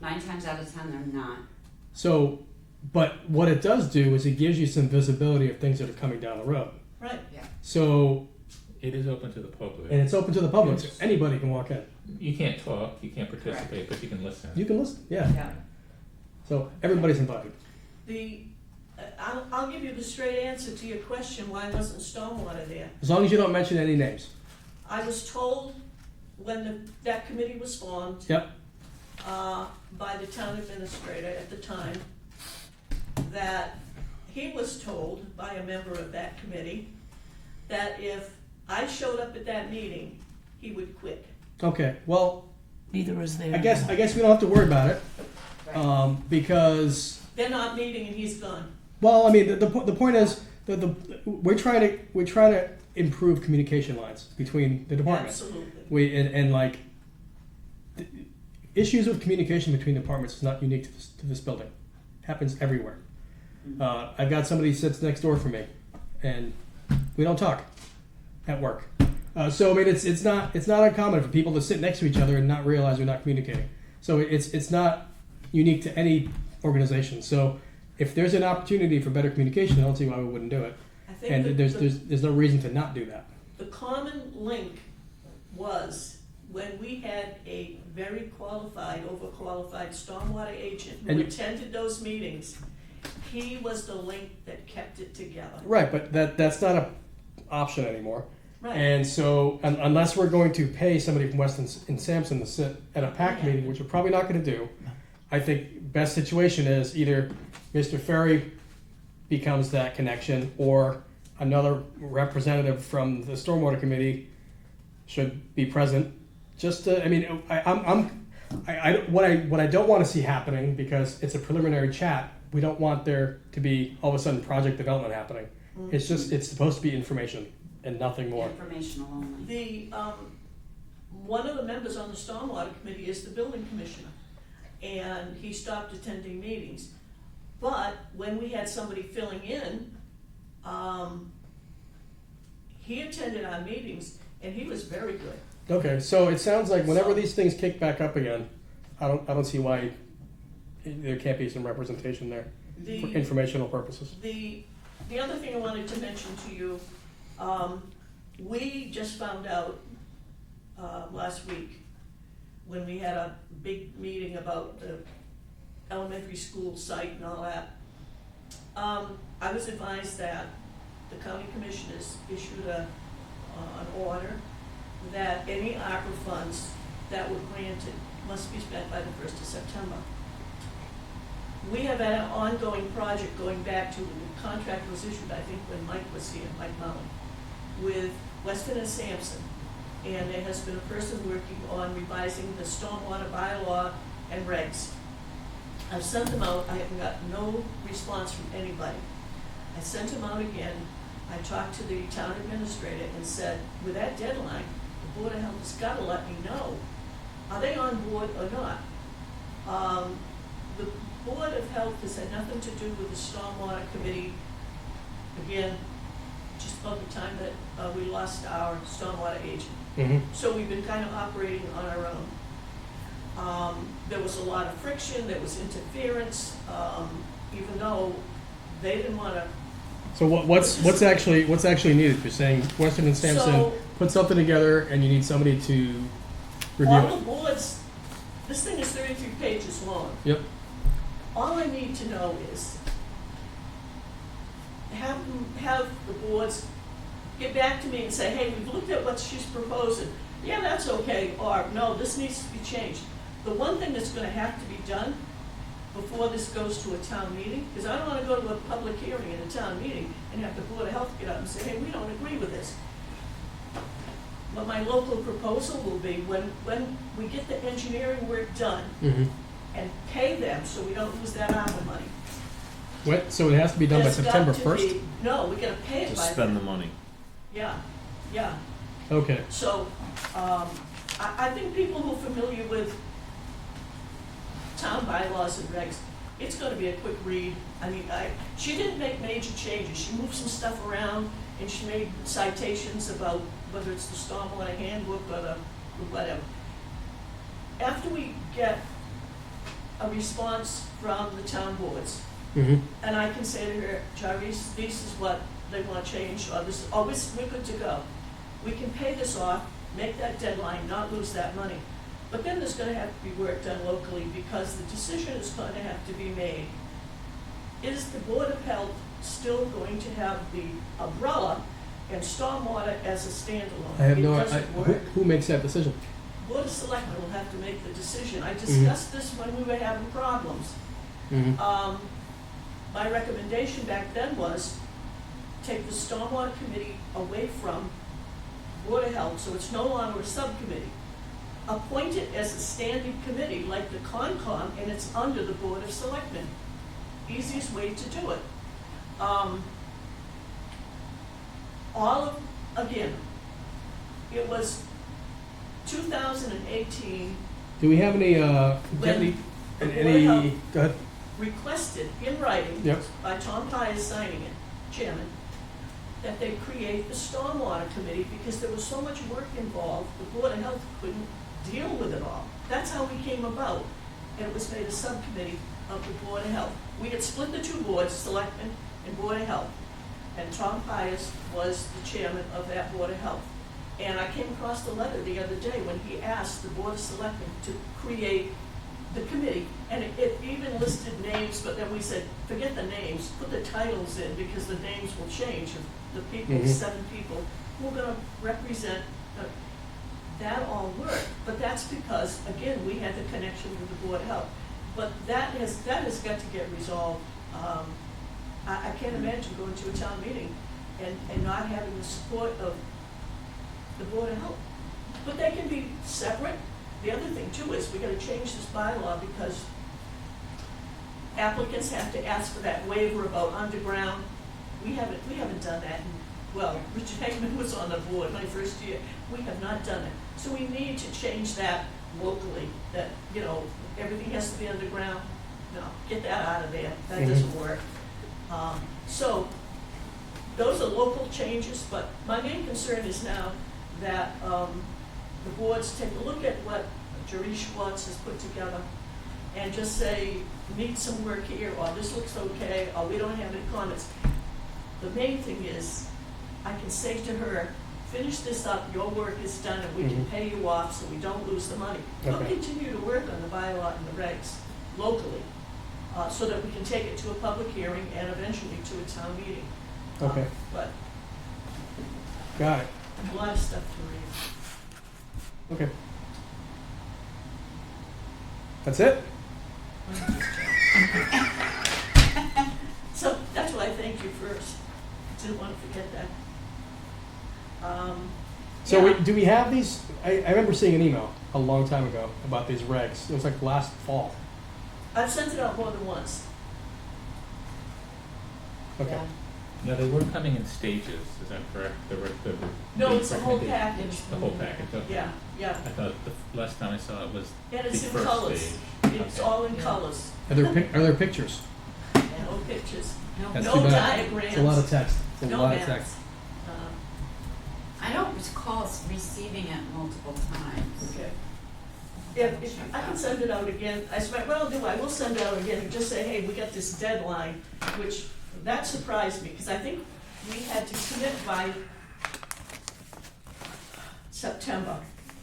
9 times out of 10, they're not. So, but what it does do is it gives you some visibility of things that are coming down the road. Right. So, It is open to the public. and it's open to the public, so Yes. anybody can walk in. You can't talk, you can't participate, but you can listen. You can listen, yeah. Yeah. So everybody's invited. I'll give you the straight answer to your question, why wasn't stormwater there? As long as you don't mention any names. I was told when that committee was formed. Yep. By the town administrator at the time, that he was told by a member of that committee that if I showed up at that meeting, he would quit. Okay, well, neither is there. I guess we don't have to worry about it, Right. Because, They're not meeting and he's gone. well, I mean, the point is that we're trying to improve communication lines between the departments. Absolutely. We and like issues with communication between departments is not unique to this building. Happens everywhere. I've got somebody who sits next door from me, and we don't talk at work. So I mean, it's not uncommon for people to sit next to each other and not realize we're not communicating. So it's not unique to any organization. So if there's an opportunity for better communication, I don't see why we wouldn't do it. I think And that there's no reason to not do that. the common link was when we had a very qualified, overqualified stormwater agent who And you- attended those meetings. He was the link that kept it together. Right, but that's not an option anymore. Right. And so, unless we're going to pay somebody from Weston and Sampson to sit at a PAC meeting, which we're probably not going to do, I think best situation is either Mr. Ferry becomes that connection, or another representative from the Stormwater Committee should be present. Just to, I mean, what I don't want to see happening, because it's a preliminary chat, we don't want there to be all of a sudden project development happening. It's supposed to be information and nothing more. Informational only. The, one of the members on the stormwater committee is the building commissioner, and he stopped attending meetings. But when we had somebody filling in, he attended our meetings, and he was very good. Okay, so it sounds like whenever So- these things kick back up again, I don't see why there can't be some representation there for The, informational purposes. the other thing I wanted to mention to you, we just found out, last week, when we had a big meeting about the elementary school site and all that. I was advised that the county commissioners issued an order that any ARPA funds that were granted must be spent by the 1st of September. We have had an ongoing project going back to, the contract was issued, I think, when Mike was here, Mike Mullen, with Weston and Sampson. And there has been a person working on revising the stormwater bylaw and regs. I've sent them out, I have got no response from anybody. I sent them out again. I talked to the town administrator and said, with that deadline, the Board of Health has got to let me know, are they on board or not? The Board of Health has had nothing to do with the Stormwater Committee, again, just about the time that we lost our stormwater agent. Mm-hmm. So we've been kind of operating on our own. There was a lot of friction, there was interference, even though they didn't want to. So what's actually needed? You're saying Weston and Sampson So- put something together, and you need somebody to review All the it. boards, this thing is 33 pages long. Yep. All I need to know is have the boards get back to me and say, hey, we've looked at what she's proposing. Yeah, that's okay, or no, this needs to be changed. The one thing that's gonna have to be done before this goes to a town meeting, because I don't wanna go to a public hearing in a town meeting and have the Board of Health get up and say, hey, we don't agree with this. But my local proposal will be, when we get the engineering work done Mm-hmm. and pay them, so we don't lose that ARPA money. What? So it has to be done by There's got September to 1st? be- No, we gotta pay it To by spend then. the money. Yeah, yeah. Okay. So, I think people who are familiar with town bylaws and regs, it's gonna be a quick read. I mean, she didn't make major changes. She moved some stuff around and she made citations about whether it's the stormwater handbook or the whatever. After we get a response from the town boards, Mm-hmm. and I can say to her, Jarvis, this is what they want changed, or this, oh, we're good to go. We can pay this off, make that deadline, not lose that money. But then there's gonna have to be work done locally, because the decision is gonna have to be made. Is the Board of Health still going to have the umbrella and stormwater as a standalone? I have no. It doesn't work. Who makes that decision? Board of Selectmen will have to make the decision. I discussed this when we were having problems. Mm-hmm. My recommendation back then was take the Stormwater Committee away from Board of Health, so it's no longer a subcommittee. Appoint it as a standing committee like the Concom, and it's under the Board of Selectmen. Easiest way to do it. Again, it was 2018, Do we have any, any, When the any, Board of go ahead. requested in writing Yep. by Tom Pius signing it, chairman, that they create the stormwater committee because there was so much work involved, the Board of Health couldn't deal with it all. That's how we came about, and it was made a subcommittee of the Board of Health. We had split the two boards, Selectmen and Board of Health, and Tom Pius was the chairman of that Board of Health. And I came across the letter the other day when he asked the Board of Selectmen to create the committee, and it even listed names, but then we said, forget the names, put the titles in, because the names will change of the people, Mhm. 7 people, who are gonna represent, that all worked, but that's because, again, we had the connection with the Board of Health. But that has got to get resolved. I can't imagine going to a town meeting and not having the support of the Board of Health. But they can be separate. The other thing too is we gotta change this bylaw because applicants have to ask for that waiver about underground. We haven't done that well, Richard Hageman was on the board my first year. We have not done it. So we need to change that locally, that, everything has to be underground. No, get that out of there. That doesn't work. So those are local changes, but my main concern is now that the boards take a look at what Jerry Schwartz has put together and just say, need some work here, or this looks okay, or we don't have any comments. The main thing is, I can say to her, finish this up, your work is done, and we can pay you off so we don't lose the money. We'll Okay. continue to work on the bylaw and the regs locally, so that we can take it to a public hearing and eventually to a town meeting. Okay, But got it. a lot of stuff to read. Okay. That's it? So that's why I thank you first. Didn't want to forget that. So Yeah. do we have these, I remember seeing an email a long time ago about these regs. It was like last fall. I've sent it out more than once. Okay. Yeah. Now, they were coming in stages, is that correct? No, it's the whole package. The whole package, okay. Yeah, yeah. I thought the last time I saw it was And the it's in first colors. stage. It's Okay. all in colors. Are there pictures? No pictures. That's No too bad. diagrams. It's a lot of text. It's a No lot of maps. text. I don't recall receiving it multiple times. Okay. If I can send it out again, I will send it out again and just say, hey, we got this deadline, which, that surprised me, because I think we had to commit by September,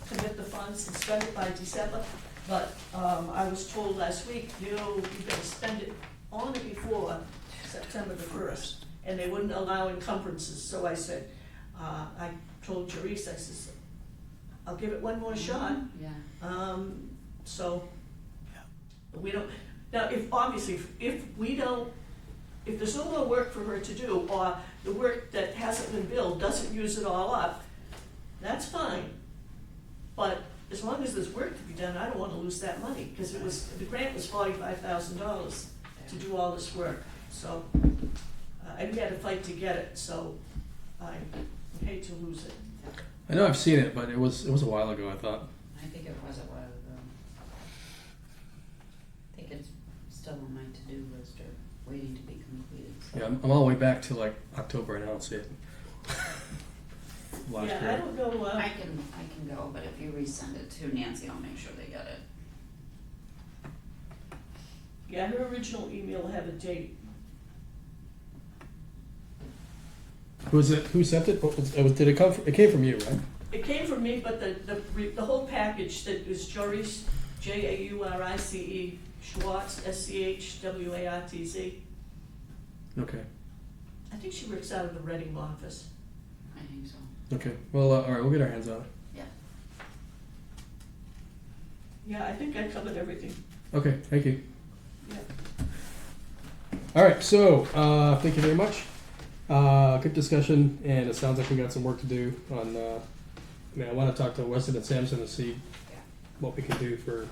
commit the funds and spend it by December, but, I was told last week, you better spend it on it before September the 1st, and they wouldn't allow encumbrances, so I said, I told Therese, I says, I'll give it one more shot. Yeah. So, we don't, now, if there's no more work for her to do, or the work that hasn't been billed doesn't use it all up, that's fine. But as long as there's work to be done, I don't wanna lose that money, because the grant was $45,000 to do all this work, so, and we had to fight to get it, so I hate to lose it. I know I've seen it, but it was a while ago, I thought. I think it was a while ago. I think it's still on my to-do list or waiting to be completed, so. Yeah, I'm all the way back to like October and I don't see it. Last Yeah, I year. don't know, I can go, but if you resend it to Nancy, I'll make sure they get it. yeah, her original email will have a date. Who sent it? Did it come from, it came from you, right? It came from me, but the whole package that is Jurice, Jaurice, Schwartz, Schwartz. Okay. I think she works out of the Reading office. I think so. Okay. Well, all right, we'll get our hands on it. Yeah, I think I covered everything. Okay, thank you. Yeah. All right, so, thank you very much. Good discussion, and it sounds like we got some work to do on, I wanna talk to Weston and Sampson to see what we can do for,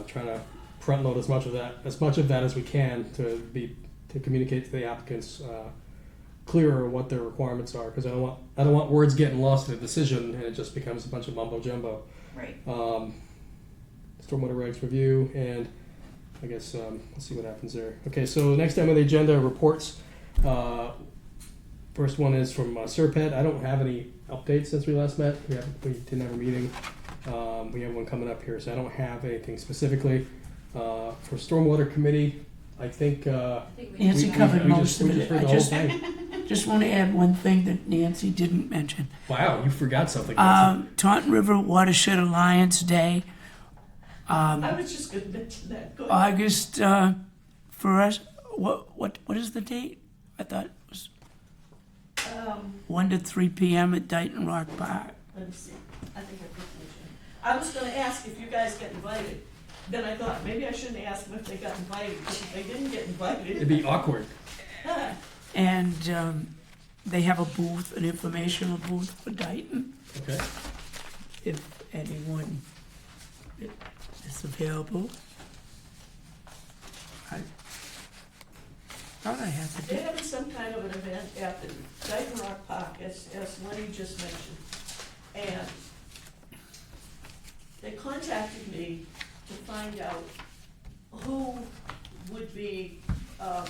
trying to front load as much of that as we can to communicate to the applicants, clearer what their requirements are, cause I don't want words getting lost in a decision and it just becomes a bunch of mumbo jumbo. Right. stormwater regs review, and I guess, let's see what happens there. Okay, so next time on the agenda, reports. First one is from Serped. I don't have any updates since we last met. We didn't have a meeting. We have one coming up here, so I don't have anything specifically. For Stormwater Committee, I think, Nancy covered most of we it. just read I the whole thing. just want to add one thing that Nancy didn't mention. Wow, you forgot something. Nancy. Taunton River Watershed Alliance Day, I was just gonna mention that, go ahead. August 1st. What is the date? I thought it was 1 to 3 p.m. at Dighton Rock Park. Let me see, I think I put this in. I was gonna ask if you guys get invited, then I thought, maybe I shouldn't ask them if they got invited, because if they didn't get It'd invited. be awkward. And they have a booth, an informational booth for Dighton, Okay. if anyone is available. I thought I had the They're date. having some kind of an event at the Dighton Rock Park, as Lenny just mentioned. And they contacted me to find out who would be on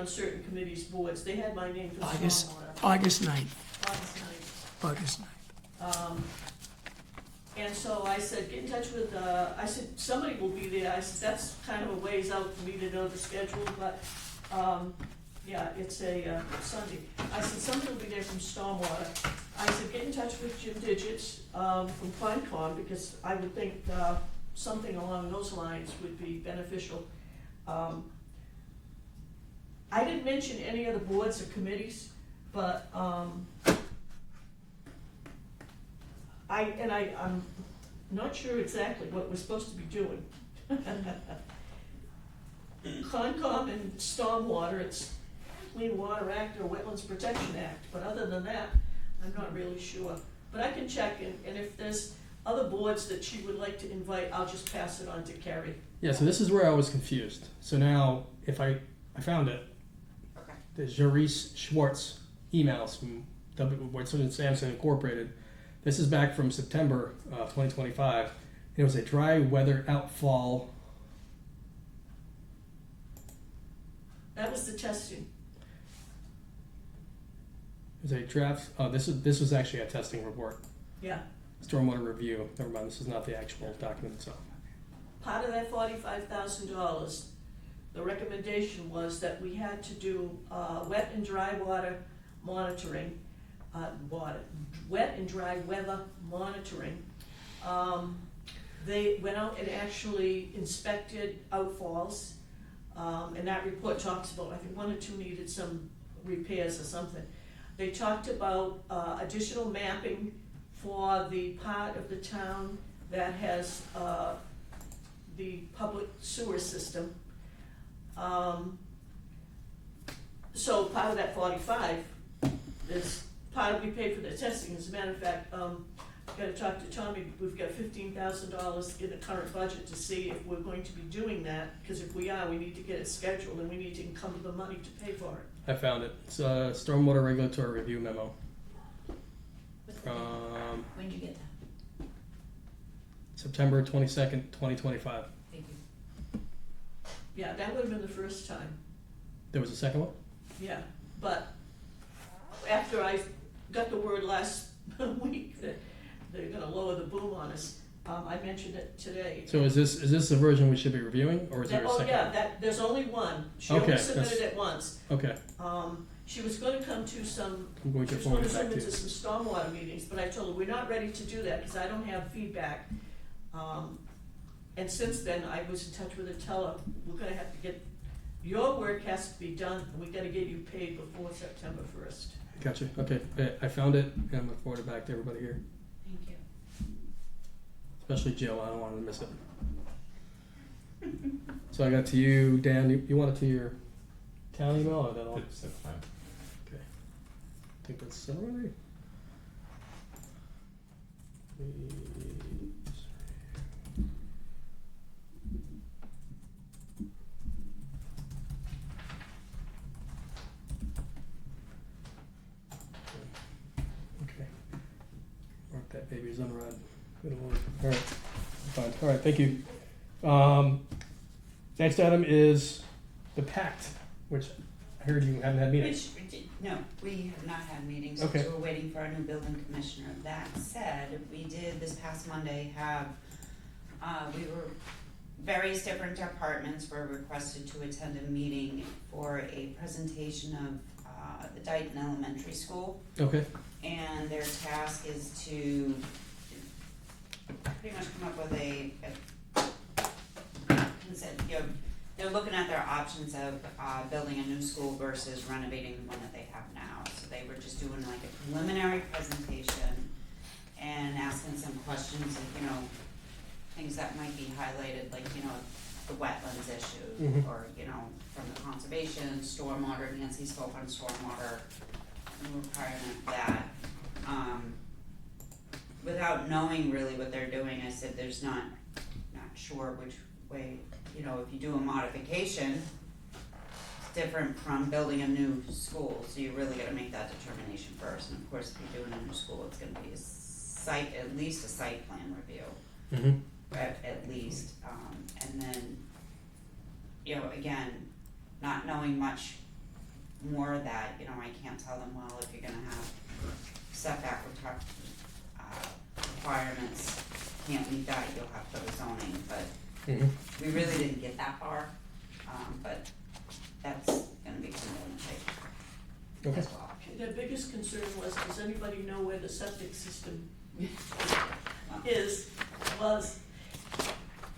certain committees, boards. They had my name for August stormwater. 9th. August 9th. And so I said, get in touch with, I said, somebody will be there. I said, that's kind of a ways out for me to know the schedule, but, yeah, it's a Sunday. I said, somebody will be there from Stormwater. I said, get in touch with Jim Digits from Concom, because I would think something along those lines would be beneficial. I didn't mention any other boards or committees, but I'm not sure exactly what we're supposed to be doing. Concom and Stormwater, it's Clean Water Act or Wetlands Protection Act, but other than that, I'm not really sure. But I can check, and if there's other boards that she would like to invite, I'll just pass it on to Carrie. Yeah, so this is where I was confused. So now, if I found it, Okay. the Jerice Schwartz emails from Woodson and Sampson Incorporated. This is back from September 2025. It was a dry weather outfall. That was the testing. It was a draft. This was actually a testing report. Yeah. Stormwater review. Never mind. This is not the actual document itself. Part of that $45,000, the recommendation was that we had to do wet and dry water monitoring, wet and dry weather monitoring. They went out and actually inspected outfalls, and that report talks about, I think 1 or 2 needed some repairs or something. They talked about additional mapping for the part of the town that has the public sewer system. So part of that 45 is part of we paid for the testing. As a matter of fact, I've got to talk to Tommy. We've got $15,000 in the current budget to see if we're going to be doing that. Because if we are, we need to get it scheduled and we need to encumber the money to pay for it. I found it. It's a stormwater regulatory review memo. When'd you get that? September 22nd, 2025. Thank you. Yeah, that would have been the first time. There was a second one? Yeah, but after I got the word last week that they're gonna lower the boom on us, I mentioned it today. So is this the version we should be reviewing, or is there a Oh, second? yeah, there's only one. She Okay, only submitted that's- it once. Okay, She was gonna come to some, I'm going she to was forward gonna it back zoom to into you. some stormwater meetings, but I told her, we're not ready to do that, because I don't have feedback. And since then, I was in touch with her, tell her, we're gonna have to get, your work has to be done, and we gotta get you paid before September 1st. Gotcha, okay. I found it, and I'm gonna forward it back to everybody here, Thank you. especially Jill, I don't want her to miss it. So I got to you, Dan, you want it to your town email, or that all? That's fine. Okay. I think that's everybody. Okay. Mark that baby as unread. Good lord. All right, fine. All right, thank you. Next item is the pact, which I heard you haven't had meetings. No, we have not had meetings, Okay. because we're waiting for our new building commissioner. That said, we did this past Monday have, various different departments were requested to attend a meeting for a presentation of the Dayton Elementary School. Okay. And their task is to pretty much come up with they're looking at their options of building a new school versus renovating the one that they have now. So they were just doing like a preliminary presentation and asking some questions of, things that might be highlighted, like, the wetlands issue, Mhm. or, from the conservation, stormwater. Nancy spoke on stormwater, the requirement of that. Without knowing really what they're doing, I said there's not sure which way, if you do a modification, it's different from building a new school, so you really gotta make that determination first. And of course, if you're doing a new school, it's gonna be at least a site plan review. Mm-hmm. At least, and then, again, not knowing much more that, I can't tell them, well, if you're gonna have setback requirements, can't meet that, you'll have to go to zoning, but Mm-hmm. we really didn't get that far, but that's gonna be something to take Okay. as well. Their biggest concern was, does anybody know where the septic system was?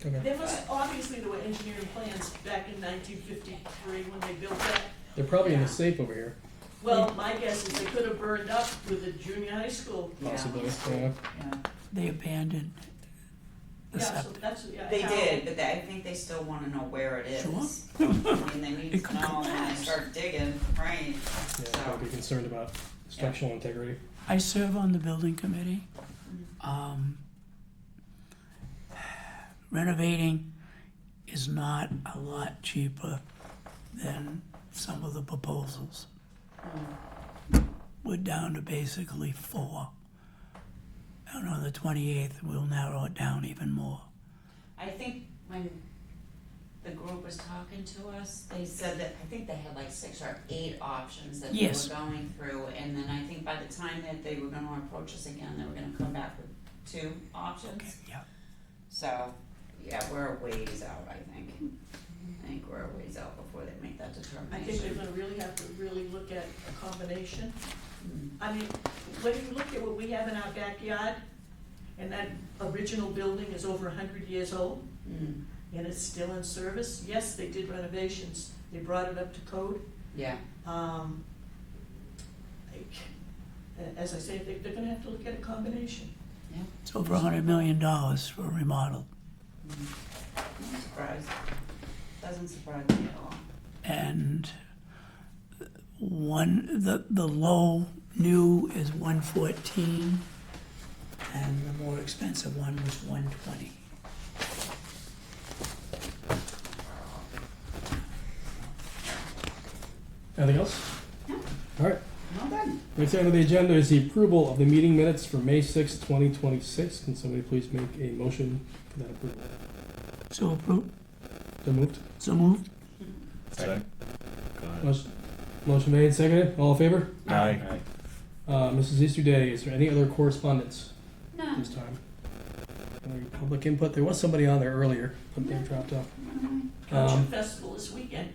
Okay. Obviously, there were engineering plans back in 1953 when they built that. They're probably in the safe over here, Well, my guess is they could have burned up with the junior high school. possibly. Yeah. They abandoned the Yeah, so septic. that's, yeah. They how- did, but I think they still wanna know where it is. Sure. I mean, they need It to could know when they collapse. start digging, right? Yeah, So, probably concerned about structural integrity. I serve on the building committee. Renovating is not a lot cheaper than some of the proposals. We're down to basically 4. And on the 28th, we'll narrow it down even more. I think when the group was talking to us, they said that, I think they had like 6 or 8 options that they Yes. were going through, and then I think by the time that they were gonna approach us again, they were gonna come back with 2 options. Yeah. So, yeah, we're a ways out, I think. I think we're a ways out before they make that I determination. think they're gonna really have to really look at a combination. Mm. I mean, when you look at what we have in our backyard, and that original building is over 100 years old, Mm. and it's still in service, yes, they did renovations, they brought it up to code. Yeah, As I say, they're gonna have to look at a combination. yeah, It's over $100 million for a remodel. I'm surprised. Doesn't surprise me at all. And the low new is 114, and the more expensive one was 120. Anything else? No. All right. Well done. Next item on the agenda is the approval of the meeting minutes for May 6, 2026. Can somebody please make a motion for that approval? So approved, So moved. so moved. Second. Go ahead. Motion made, seconded. All in favor? Aye. Mrs. Easterday, is there any other correspondence No. this time? Any public input? There was somebody on there earlier, but they dropped off. Culture Festival this weekend.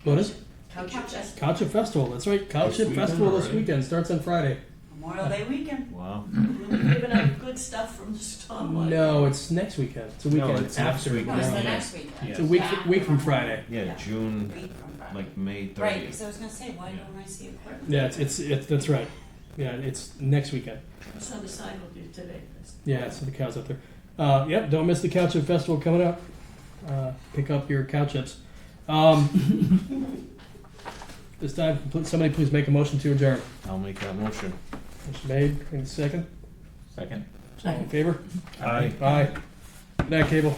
What is? Culture Festival. Couch Festival, that's right. Couch This weekend Festival this already? weekend, starts on Friday. Memorial Day weekend. Wow. We'll be giving out good stuff from the stormwater. No, it's next weekend. It's a No, weekend it's next after. weekend. What's the Yeah. next weekend? Yeah. It's a week from Friday. Yeah, June, Week from Friday. like May 30th. Right, because I was gonna say, why don't I see equipment? Yeah, it's that's right. Yeah, it's next weekend. I saw the sign with you today. Yeah, so the cows up there. Yep, don't miss the Couch Up Festival coming up. Pick up your cow chips. This time, somebody please make a motion to adjourn. I'll make that motion. Motion made, and second. Second. All in favor? Aye. Aye. Good night, Cable.